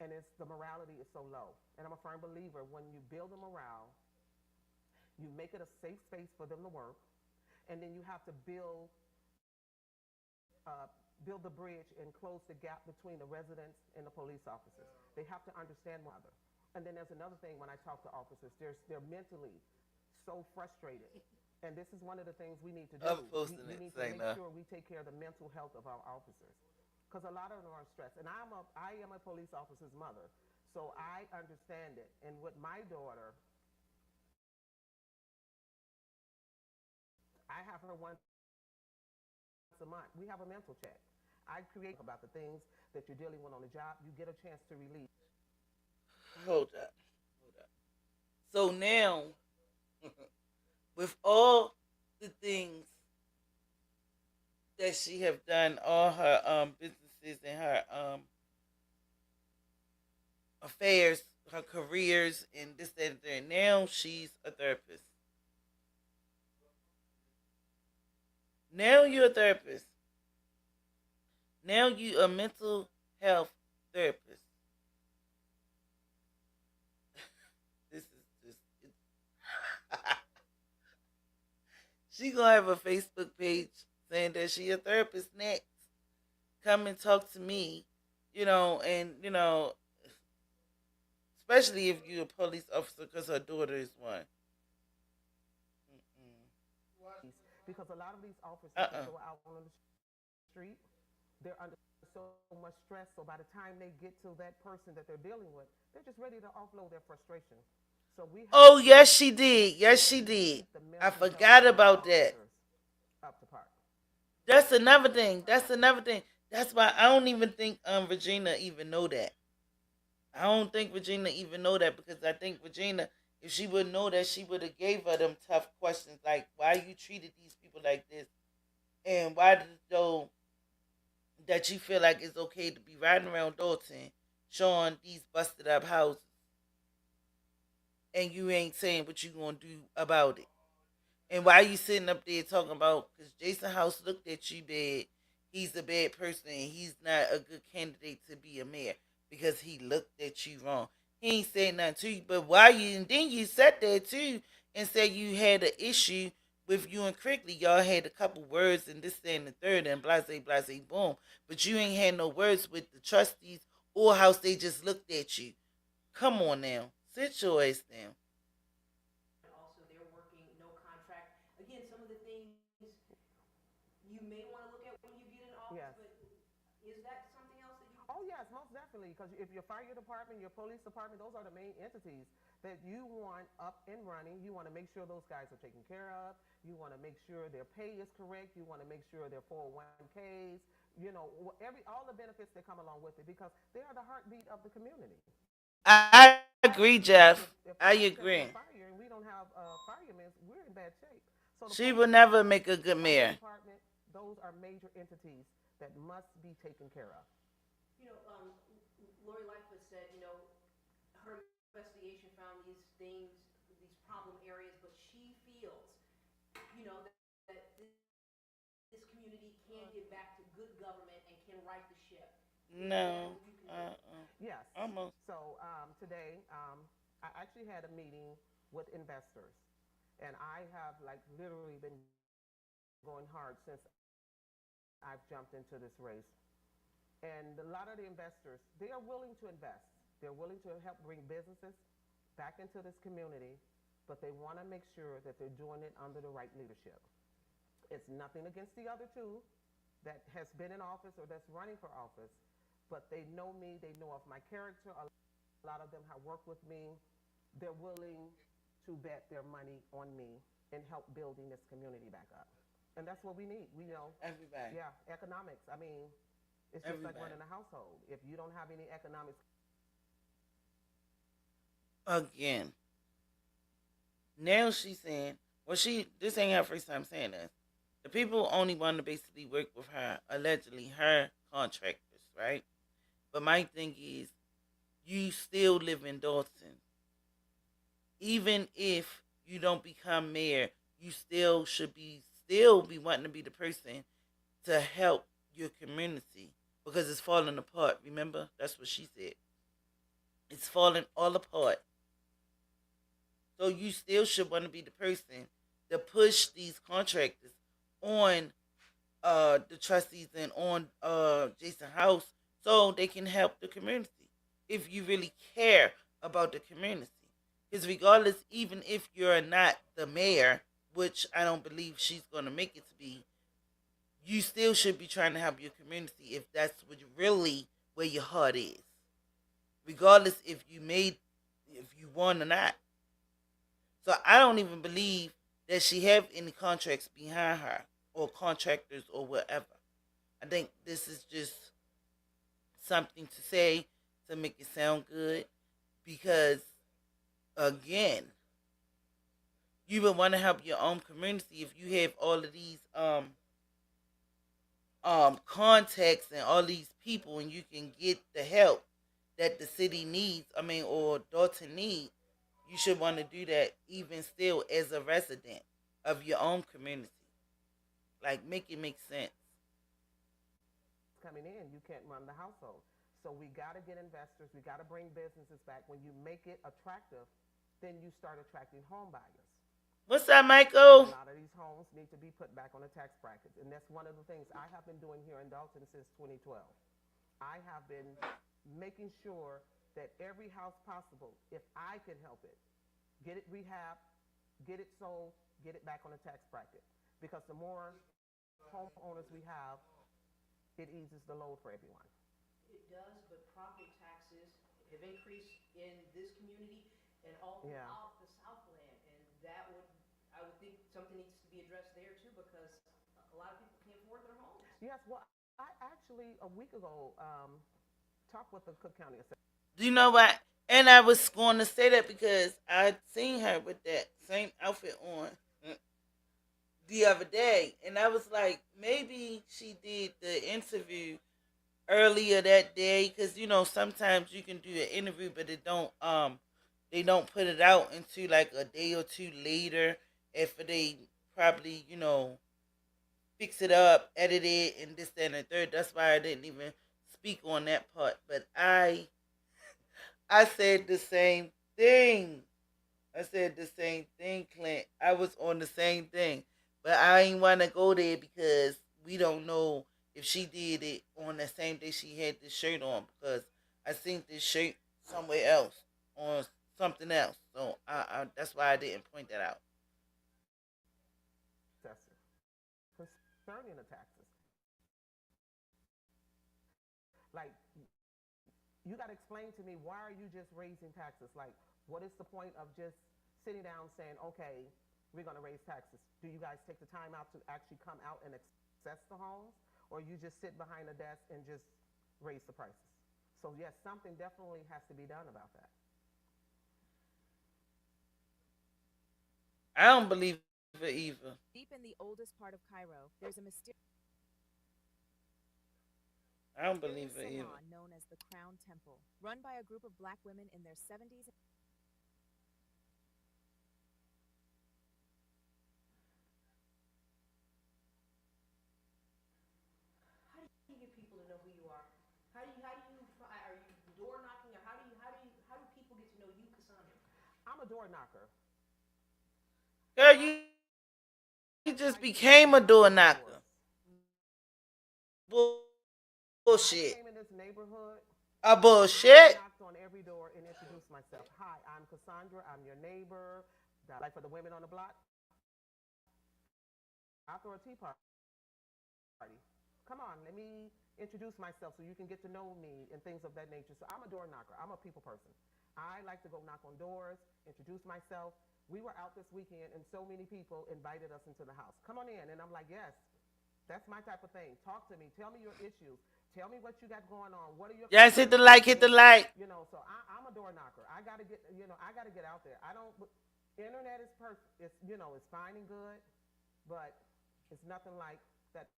and it's the morality is so low. And I'm a firm believer when you build a morale, you make it a safe space for them to work, and then you have to build the bridge and close the gap between the residents and the police officers. They have to understand one another. And then there's another thing when I talk to officers, they're mentally so frustrated. And this is one of the things we need to do. I'm posting We it need to saying make sure we take care of the mental health of our officers. Because a lot of them are stressed. And I am a police officer's mother. So I understand it. And with my daughter, I have her once a month. We have a mental check. I create about the things that you're dealing with on the job. You get a chance to release. hold up, hold up. So now, with all the things that she have done, all her businesses and her affairs, her careers, and this, that, and that. Now she's a therapist. Now you're a therapist. Now you a mental health therapist. This is just she gonna have a Facebook page saying that she a therapist next. Come and talk to me, and especially if you're a police officer, because her daughter is one. Because a lot of these officers Uh that uh go out on the street, they're under so much stress. So by the time they get to that person that they're dealing with, they're just ready to offload their frustration. So we have Oh to yes, make she did. Yes, sure she that we did. keep the I mental health forgot of our about that. officers up to par. That's another thing. That's another thing. That's why I don't even think Regina even know that. I don't think Regina even know that because I think Regina, if she would know that, she would have gave her them tough questions like why you treated these people like this and why did though that you feel like it's okay to be riding around Dolton showing these busted up houses and you ain't saying what you gonna do about it. And why you sitting up there talking about because Jason House looked at you bad, he's a bad person and he's not a good candidate to be a mayor because he looked at you wrong. He ain't saying nothing to you, but why you and then you sat there too and said you had an issue with you and Crickley. Y'all had a couple words and this, that, and the third and blase blase boom. But you ain't had no words with the trustees or house, they just looked at you. Come on now. Sit your ass down. And also, they're working no contract. Again, some of the things you may want to look at when you get in office, Yes. but is that something else that you? Oh yes, most definitely. Because if your fire department, your police department, those are the main entities that you want up and running. You want to make sure those guys are taken care of. You want to make sure their pay is correct. You want to make sure their 401ks. All the benefits that come along with it because they are the heartbeat of the community. I agree, Jeff. If I ours catches agree. a fire and we don't have firemen, we're in bad shape. So the She police will never department, make a the good fire mayor. department, those are major entities that must be taken care of. You know, Lori Lightfoot said, her investigation found these things, these problem areas, but she feels, that this community can get back to good government and can right the ship. Is that No. what you can do? Uh-uh. Yes. Almost. So today, I actually had a meeting with investors, and I have like literally been going hard since I've jumped into this race. And a lot of the investors, they are willing to invest. They're willing to help bring businesses back into this community, but they want to make sure that they're doing it under the right leadership. It's nothing against the other two that has been in office or that's running for office, but they know me, they know of my character. A lot of them have worked with me. They're willing to bet their money on me and help building this community back up. And that's what we need. We know, Everybody. yeah, economics. I mean, it's just like Everybody. running a household. If you don't have any economics, Again. Now she's saying, well, this ain't her first time saying this. The people only want to basically work with her, allegedly her contractors, right? But my thing is, you still live in Dolton. Even if you don't become mayor, you still be wanting to be the person to help your community because it's falling apart. Remember, that's what she said. It's falling all apart. So you still should want to be the person to push these contractors on the trustees and on Jason House so they can help the community. If you really care about the community. Because regardless, even if you're not the mayor, which I don't believe she's going to make it to be, you still should be trying to help your community if that's what really where your heart is. Regardless if you won or not. So I don't even believe that she have any contracts behind her or contractors or whatever. I think this is just something to say to make it sound good because again, you would want to help your own community if you have all of these contacts and all these people and you can get the help that the city needs, or Dolton needs. You should want to do that even still as a resident of your own community. Like, make it make sense. coming in, you can't run the household. So we got to get investors. We got to bring businesses back. When you make it attractive, then you start attracting home buyers. What's up, A Michael? lot of these homes need to be put back on the tax brackets. And that's one of the things I have been doing here in Dolton since 2012. I have been making sure that every house possible, if I can help it, get it rehabbed, get it sold, get it back on the tax bracket. Because the more homeowners we have, it eases the load for everyone. It does, but property taxes have increased in this community and all Yeah. throughout the Southland, and I would think something needs to be addressed there too, because a lot of people can't afford their homes. Yes, well, I actually, a week ago, talked with the Cook County Assessor. Do you know what? And I was going to say that because I seen her with that same outfit on the other day, and I was like, maybe she did the interview earlier that day because sometimes you can do an interview, but they don't put it out until like a day or two later after they probably fix it up, edit it, and this, that, and the third. That's why I didn't even speak on that part. But I said the same thing. I said the same thing, Clint. I was on the same thing. But I ain't want to go there because we don't know if she did it on the same day she had this shirt on because I seen this shirt somewhere else on something else. So that's why I didn't point that out. Concerning the taxes. Like, you got to explain to me, why are you just raising taxes? Like, what is the point of just sitting down saying, okay, we're going to raise taxes? Do you guys take the time out to actually come out and assess the homes? Or you just sit behind a desk and just raise the prices? So yes, something definitely has to be done about that. I don't believe it either. Deep in the oldest part of Cairo, there's a mysterious I don't believe it either. salon known as the Crown Temple, run by a group of black women in their 70s. How do you get people to know who you are? Are you door knocking, or how do people get to know you, Cassandra? I'm a door knocker. Girl, you just became a door knocker. Bullshit. I came in this neighborhood. A I bullshit. knocked on every door and introduced myself. Hi, I'm Cassandra. I'm your neighbor. Like for the women on the block, I'll throw a tea party. Come on, let me introduce myself so you can get to know me and things of that nature. So I'm a door knocker. I'm a people person. I like to go knock on doors, introduce myself. We were out this weekend and so many people invited us into the house. Come on in. And I'm like, yes, that's my type of thing. Talk to me. Tell me your issues. Tell me what you got going on. What are your Yes, hit the like, hit the like. You know, so I'm a door knocker. I gotta get, I gotta get out there. I don't. Internet is perfect. It's it's fine and good, but it's nothing like that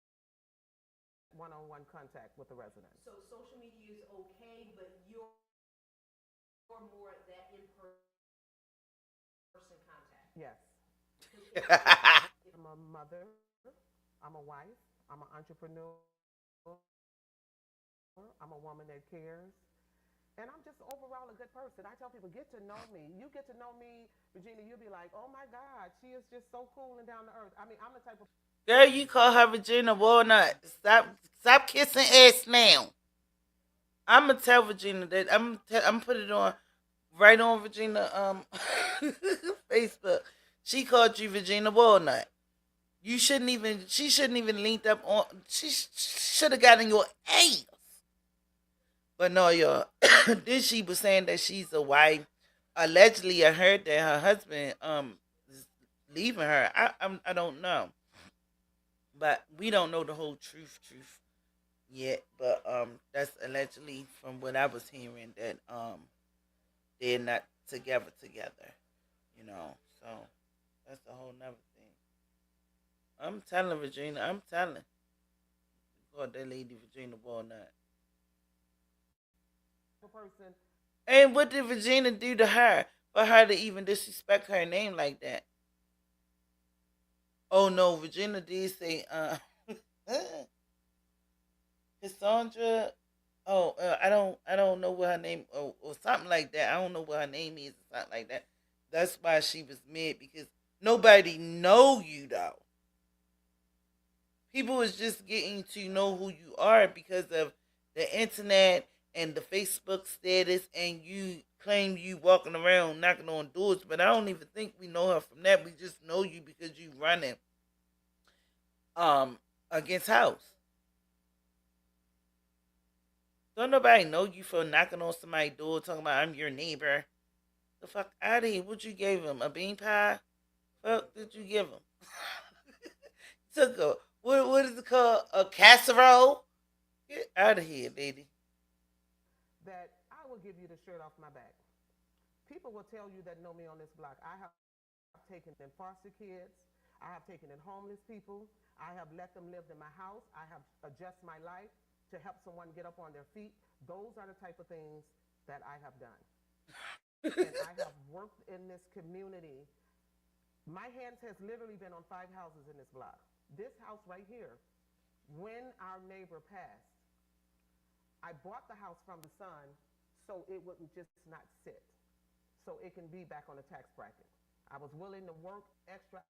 one-on-one contact with the residents. So social media is okay, but you're more that in-person contact. Yes. I'm a mother. I'm a wife. I'm an entrepreneur. I'm a woman that cares. And I'm just overall a good person. I tell people, get to know me. You get to know me, Regina, you'll be like, oh my God, she is just so cool and down to earth. I mean, I'm the type of... Girl, you call her Regina Walnut. Stop kissing ass now. I'm gonna tell Regina that I'm put it on right on Regina Facebook. She called you Regina Walnut. She shouldn't even linked up on. She should have gotten your ass. But no, y'all. Then she was saying that she's a wife. Allegedly, I heard that her husband is leaving her. I don't know, but we don't know the whole truth yet. But that's allegedly from what I was hearing that they're not together. You know, so that's a whole nother thing. I'm telling Regina. I'm telling. God, that lady Regina Walnut. person. And what did Regina do to her for her to even disrespect her name like that? Oh no, Regina did say, Cassandra. Oh, I don't know what her name, or something like that. I don't know what her name is, or something like that. That's why she was mad because nobody know you though. People was just getting to know who you are because of the internet and the Facebook status, and you claim you walking around knocking on doors, but I don't even think we know her from that. We just know you because you running against house. Don't nobody know you for knocking on somebody's door talking about I'm your neighbor. The fuck out of here. What you gave him? A bean pie? Fuck did you give him? Took a what is it called? A casserole? Get out of here, lady. That I will give you the shirt off my back. People will tell you that know me on this block. I have taken in foster kids. I have taken in homeless people. I have let them live in my house. I have adjusted my life to help someone get up on their feet. Those are the type of things that I have done. And I have worked in this community. My hands has literally been on 5 houses in this block. This house right here, when our neighbor passed, I bought the house from the son so it wouldn't just not sit, so it can be back on the tax bracket. I was willing to work extra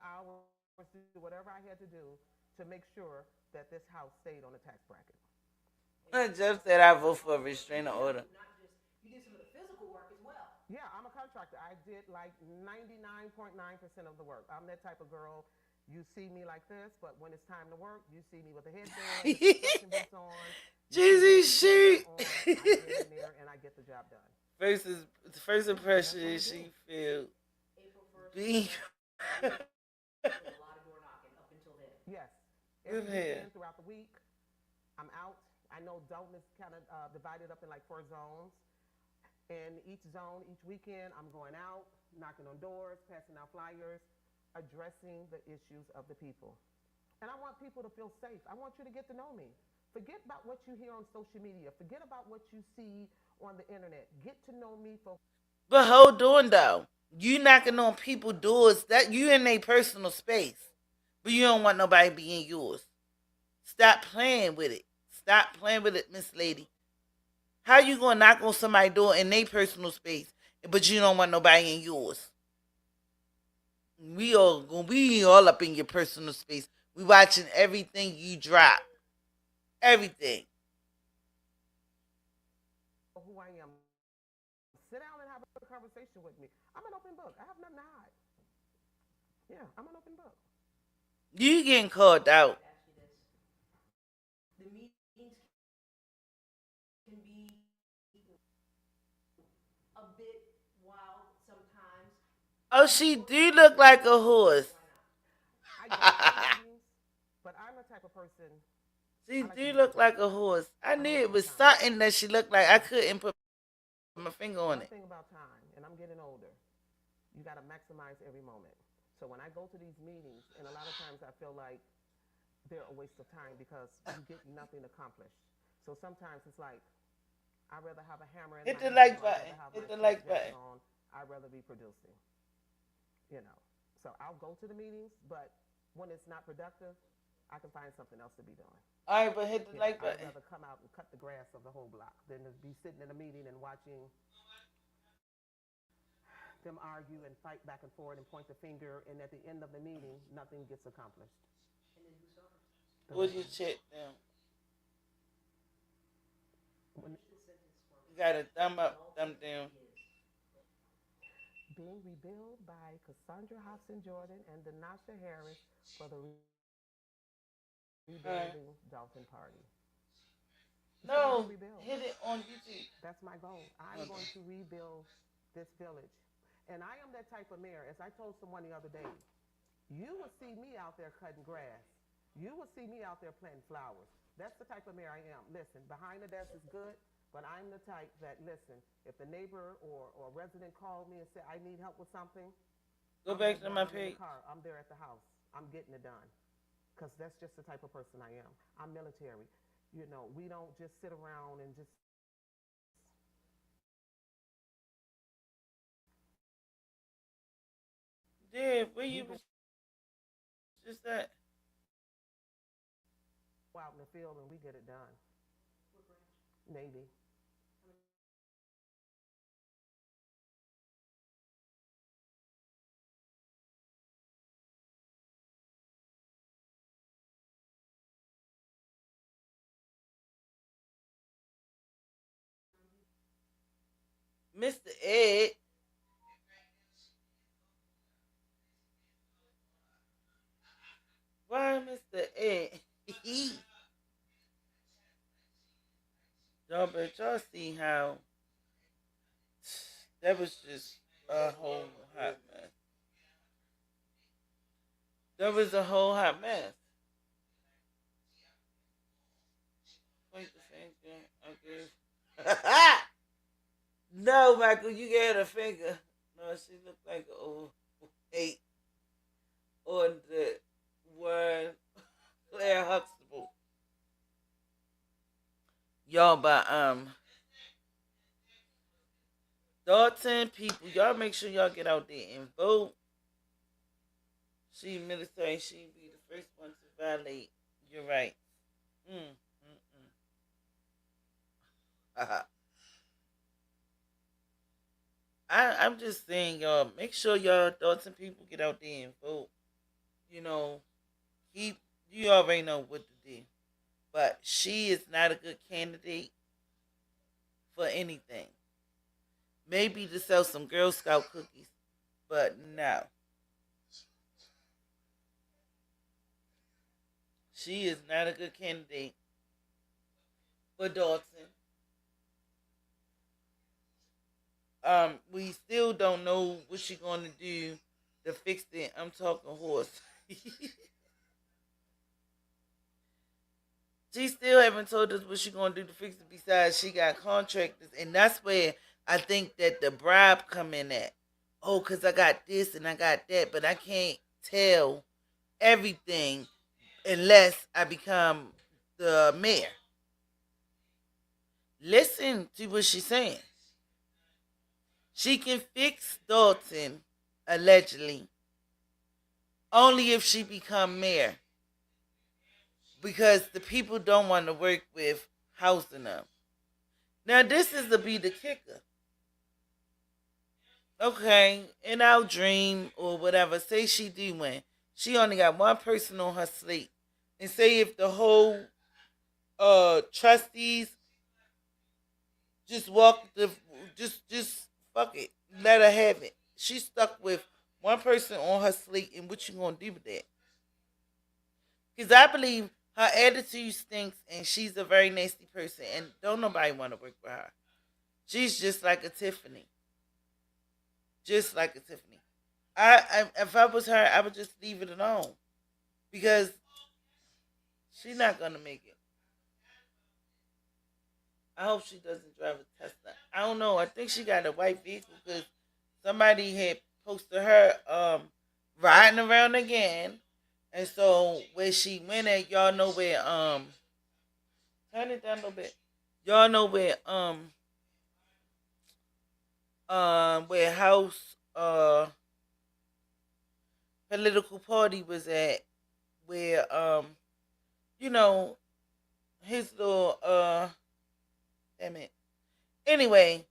hours, do whatever I had to do to make sure that this house stayed on the tax bracket. I just said I vote for a restraining order. You did some of the physical work as well. Yeah, I'm a contractor. I did like 99.9% of the work. I'm that type of girl. You see me like this, but when it's time to work, you see me with the headband, construction boots on. Jeezy shoot. I get in there and I get the job done. First impression, she feel April 1st. being. A lot of door knocking up until then. Yes. Good Every hair. weekend throughout the week, I'm out. I know Dolton is kind of divided up in like 4 zones. And each zone, each weekend, I'm going out, knocking on doors, passing out flyers, addressing the issues of the people. And I want people to feel safe. I want you to get to know me. Forget about what you hear on social media. Forget about what you see on the internet. Get to know me for... But hold on though. You knocking on people's doors, that you in their personal space. But you don't want nobody be in yours. Stop playing with it. Stop playing with it, Miss Lady. How you gonna knock on somebody's door in their personal space, but you don't want nobody in yours. We all up in your personal space. We watching everything you drop, everything. Who I am. Sit down and have a conversation with me. I'm an open book. I have nothing to hide. Yeah, I'm an open book. You getting called out. Ask you this. The meetings can be a bit wild sometimes. Oh, she do look like a horse. I go to meetings, but I'm the type of person. She I like to do be look like productive. a horse. I I knew don't it have was time. something that she looked like. I couldn't put my finger on One it. thing about time, and I'm getting older, you got to maximize every moment. So when I go to these meetings, and a lot of times I feel like they're a waste of time because you get nothing accomplished. So sometimes it's like I'd rather have a hammer in Hit my the hand, like or I'd button. rather have my Hit the check like jacket button. on. I'd rather be producing, you know. So I'll go to the meetings, but when it's not productive, I can find something else to be doing. All right, but hit the Yeah, like I'd button. rather come out and cut the grass of the whole block than to be sitting in a meeting and watching them argue and fight back and forth and point the finger, and at the end of the meeting, nothing gets accomplished. And then who suffers? The What you victim. check down? When Finish the sentence for You me. got a thumb up, thumb down. being rebuilt by Cassandra Hopson Jordan and Denasha Harris for the rebuilding Dolton party. It's going to No, be rebuilt. hit it on YouTube. That's my goal. I'm Okay. going to rebuild this village. And I am that type of mayor. As I told someone the other day, you will see me out there cutting grass. You will see me out there planting flowers. That's the type of mayor I am. Listen, behind the desk is good, but I'm the type that, listen, if the neighbor or resident called me and said, I need help with something, Go I'm back there to my while I'm in page. the car. I'm there at the house. I'm getting it done. Because that's just the type of person I am. I'm military. You know, we don't just sit around and just Yeah, where we you go was just at? out in the field and we get it done. Navy. Mr. Ed. Why, Mr. Ed? Y'all, but y'all see how that was just a whole hot mess. That was a whole hot mess. Wait the finger. Okay. No, Michael, you gave her a finger. No, she looked like an old 8 on the one Claire Huxtable. Y'all, but Dolton people, y'all make sure y'all get out there and vote. She military, she be the first one to violate your rights. Mm, mm, mm. I'm just saying, y'all, make sure y'all Dolton people get out there and vote. You know, keep you already know what to do. But she is not a good candidate for anything. Maybe to sell some Girl Scout cookies, but no. She is not a good candidate for Dolton. We still don't know what she's gonna do to fix it. I'm talking horse. She still haven't told us what she's gonna do to fix it. Besides, she got contractors, and that's where I think that the bribe come in at. Oh, cause I got this and I got that, but I can't tell everything unless I become the mayor. Listen to what she's saying. She can fix Dolton, allegedly, only if she become mayor. Because the people don't want to work with housing them. Now this is to be the kicker. Okay, in our dream or whatever, say she do win. She only got one person on her slate. And say if the whole trustees just walk the just fuck it. Let her have it. She's stuck with one person on her slate and what you gonna do with that? Because I believe her attitude stinks and she's a very nasty person and don't nobody want to work with her. She's just like a Tiffany. Just like a Tiffany. I if I was her, I would just leave it alone. Because she's not gonna make it. I hope she doesn't drive a Tesla. I don't know. I think she got a white vehicle because somebody had posted her riding around again. And so where she went at, y'all know where turn it down a little bit. Y'all know where house political party was at, where you know his little damn it. Anyway,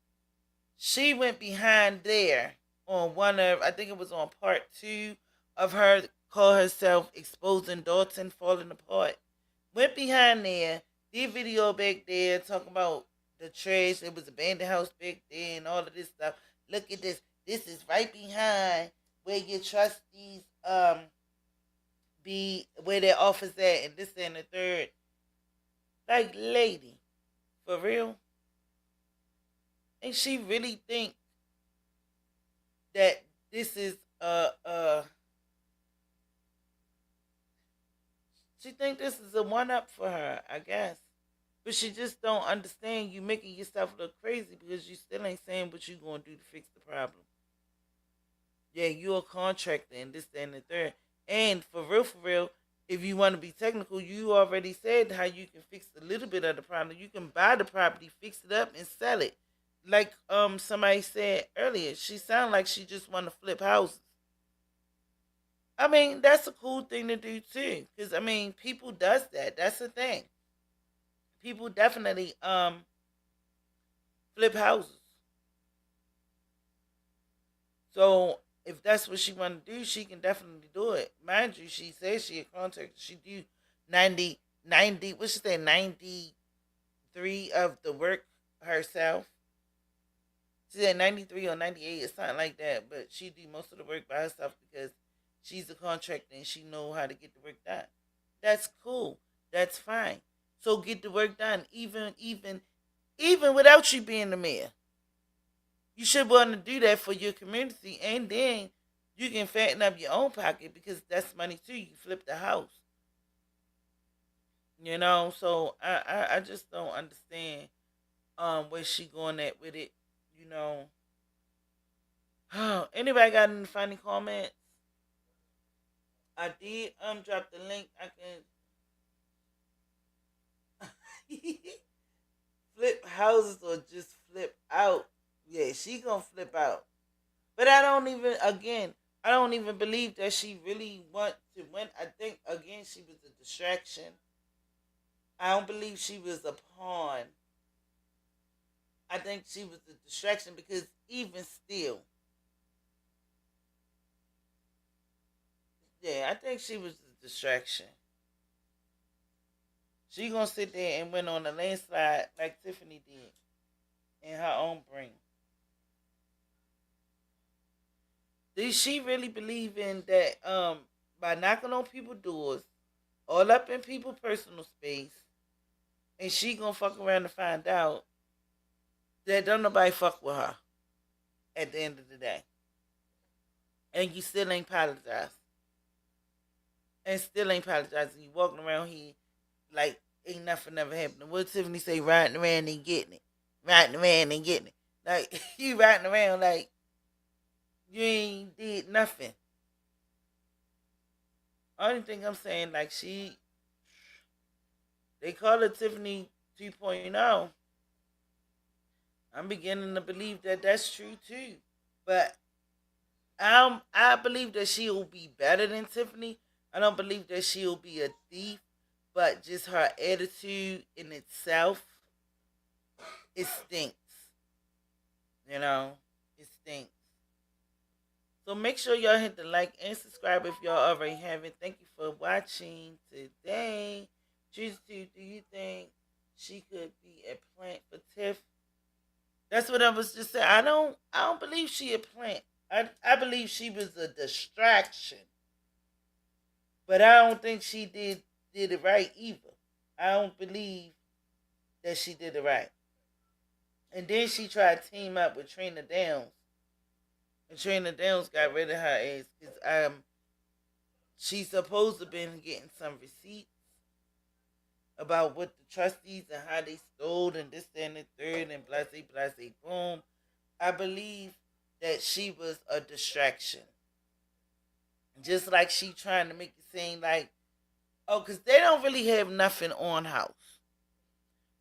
she went behind there on one of, I think it was on part two of her call herself exposing Dolton falling apart. Went behind there, did video back there talking about the trash. It was abandoned house back there and all of this stuff. Look at this. This is right behind where your trustees be where their office at and this and the third. Like lady, for real? And she really think that this is she think this is a one up for her, I guess. But she just don't understand you making yourself look crazy because you still ain't saying what you gonna do to fix the problem. Yeah, you're a contractor and this, that, and the third. And for real, if you want to be technical, you already said how you can fix a little bit of the problem. You can buy the property, fix it up, and sell it. Like somebody said earlier, she sound like she just want to flip houses. I mean, that's a cool thing to do too, because I mean, people does that. That's the thing. People definitely flip houses. So if that's what she want to do, she can definitely do it. Mind you, she says she a contractor. She do 90. What she say, 93 of the work herself. She said 93 or 98 or something like that. But she do most of the work by herself because she's a contractor and she know how to get the work done. That's cool. That's fine. So get the work done, even without you being the mayor. You should want to do that for your community, and then you can fatten up your own pocket because that's money too. You flip the house, you know. So I just don't understand where she going at with it, you know. Anybody got any funny comments? I did drop the link. I can flip houses or just flip out. Yeah, she gonna flip out. But I don't even believe that she really want to win. I think again she was a distraction. I don't believe she was a pawn. I think she was a distraction because even still, yeah, I think she was a distraction. She gonna sit there and win on a landslide like Tiffany did in her own brain. Did she really believe in that by knocking on people's doors, all up in people's personal space, and she gonna fuck around and find out that don't nobody fuck with her at the end of the day. And you still ain't apologize. And still ain't apologizing. You walking around here like ain't nothing ever happened. What Tiffany say, riding around and getting it. Riding around and getting it. Like you riding around like you ain't did nothing. Only thing I'm saying, like they call her Tiffany 2.0. I'm beginning to believe that that's true too. But I believe that she'll be better than Tiffany. I don't believe that she'll be a thief, but just her attitude in itself, it stinks. You know, it stinks. So make sure y'all hit the like and subscribe if y'all already haven't. Thank you for watching today. Choose to, do you think she could be a plant for Tiff? That's what I was just saying. I don't believe she a plant. I believe she was a distraction. But I don't think she did it right either. I don't believe that she did it right. And then she tried to team up with Trina Downs. And Trina Downs got rid of her ass because she's supposed to have been getting some receipts about what the trustees and how they stole and this and the third and blase blase boom. I believe that she was a distraction. Just like she trying to make it seem like, oh, because they don't really have nothing on house.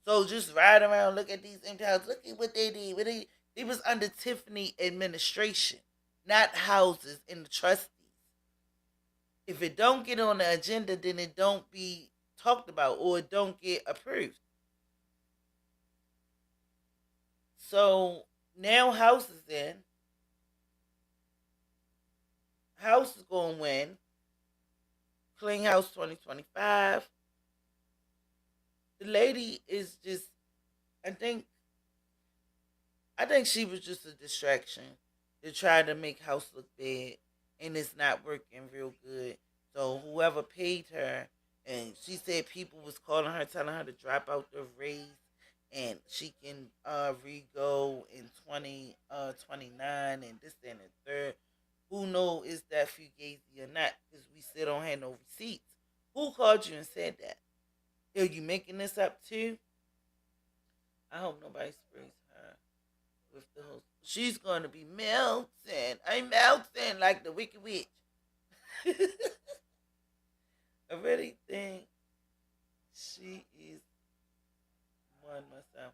So just ride around, look at these empty houses. Look at what they did. They was under Tiffany administration, not houses in the trustees. If it don't get on the agenda, then it don't be talked about or it don't get approved. So now House is in. House is going to win. Clean House 2025. The lady is just, I think she was just a distraction to try to make House look bad, and it's not working real good. So whoever paid her, and she said people was calling her, telling her to drop out the race, and she can re-go in 2029 and this and the third. Who knows is that fugazi or not? Because we still don't have no receipts. Who called you and said that? Are you making this up too? I hope nobody sprays her with the whole. She's gonna be melting. I'm melting like the Wicked Witch. I really think she is one myself.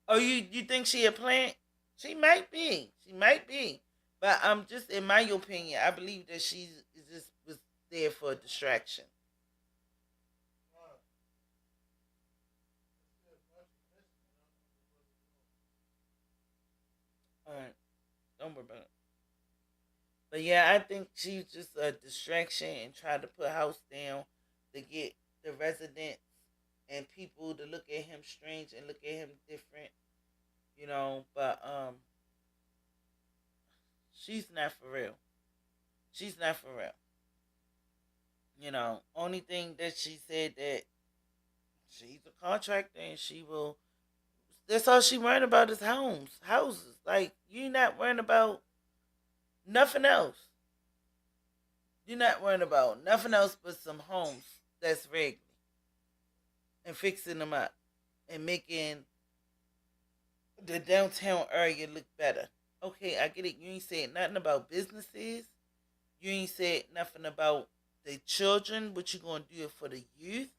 Oh, you think she a plant? She might be. She might be. But I'm just, in my opinion, I believe that she just was there for a distraction. All right, don't worry about it. But yeah, I think she's just a distraction and tried to put House down to get the residents and people to look at him strange and look at him different, But she's not for real. She's not for real. Only thing that she said that she's a contractor and she will. That's all she worrying about is houses. Like, you're not worrying about nothing else. You're not worrying about nothing else but some homes that's regular and fixing them up and making the downtown area look better. Okay, I get it. You ain't said nothing about businesses. You ain't said nothing about the children, what you gonna do for the youth.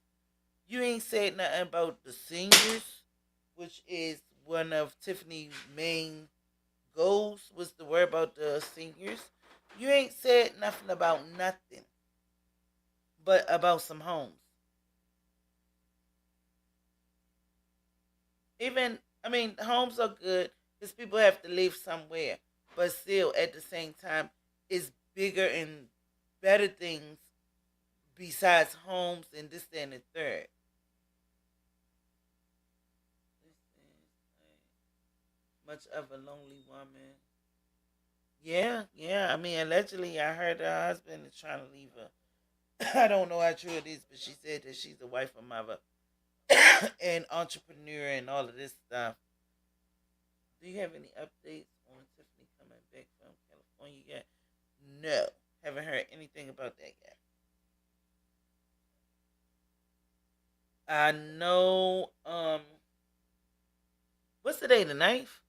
You ain't said nothing about the seniors, which is one of Tiffany's main goals, was to worry about the seniors. You ain't said nothing about nothing but about some homes. Homes are good because people have to live somewhere, but still, at the same time, it's bigger and better things besides homes and this, that, and the third. This is much of a lonely woman. Yeah. Allegedly, I heard her husband is trying to leave her. I don't know how true it is, but she said that she's a wife and mother and entrepreneur and all of this stuff. Do you have any updates on Tiffany coming back from California yet? No. Haven't heard anything about that yet. I know, what's the day, the 9th?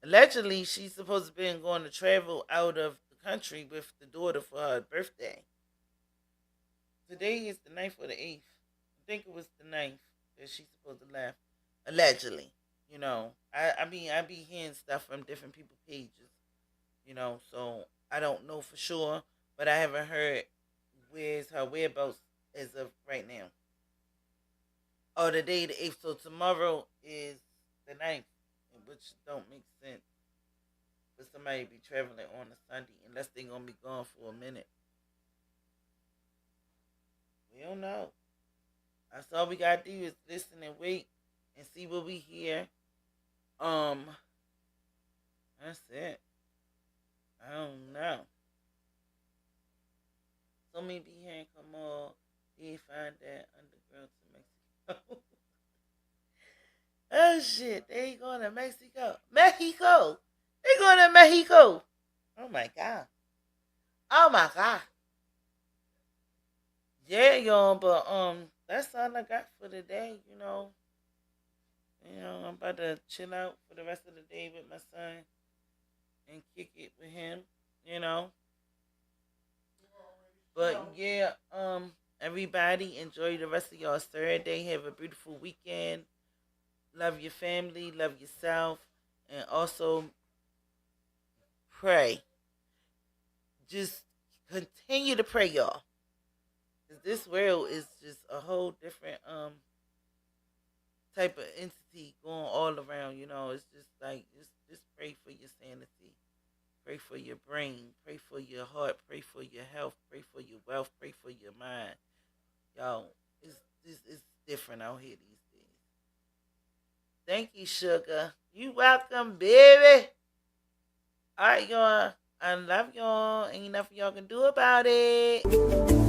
Allegedly, she's supposed to be going to travel out of the country with the daughter for her birthday. Today is the 9th or the 8th. I think it was the 9th that she's supposed to leave. Allegedly. I be hearing stuff from different people's pages. So I don't know for sure, but I haven't heard where's her whereabouts as of right now. Oh, the day the 8th, so tomorrow is the 9th, which don't make sense. for somebody to be traveling on a Sunday unless they're gonna be gone for a minute. We don't know. That's all we gotta do is listen and wait and see what we hear. That's it. I don't know. So me be hearing come on. They find that underground to Mexico. Oh shit, they going to Mexico. Mexico! They going to Mexico! Oh my god. Oh my god. Yeah, y'all, but that's all I got for today, you know. I'm about to chill out for the rest of the day with my son and kick it with him, you know. But yeah, everybody enjoy the rest of y'all Saturday. Have a beautiful weekend. Love your family, love yourself, and also pray. Just continue to pray, y'all. Cause this world is just a whole different type of entity going all around. It's just like just pray for your sanity. Pray for your brain. Pray for your heart. Pray for your health. Pray for your wealth. Pray for your mind. Y'all, it's different out here these days. Thank you, sugar. You welcome, baby. All right, y'all. I love y'all. Ain't nothing y'all can do about it.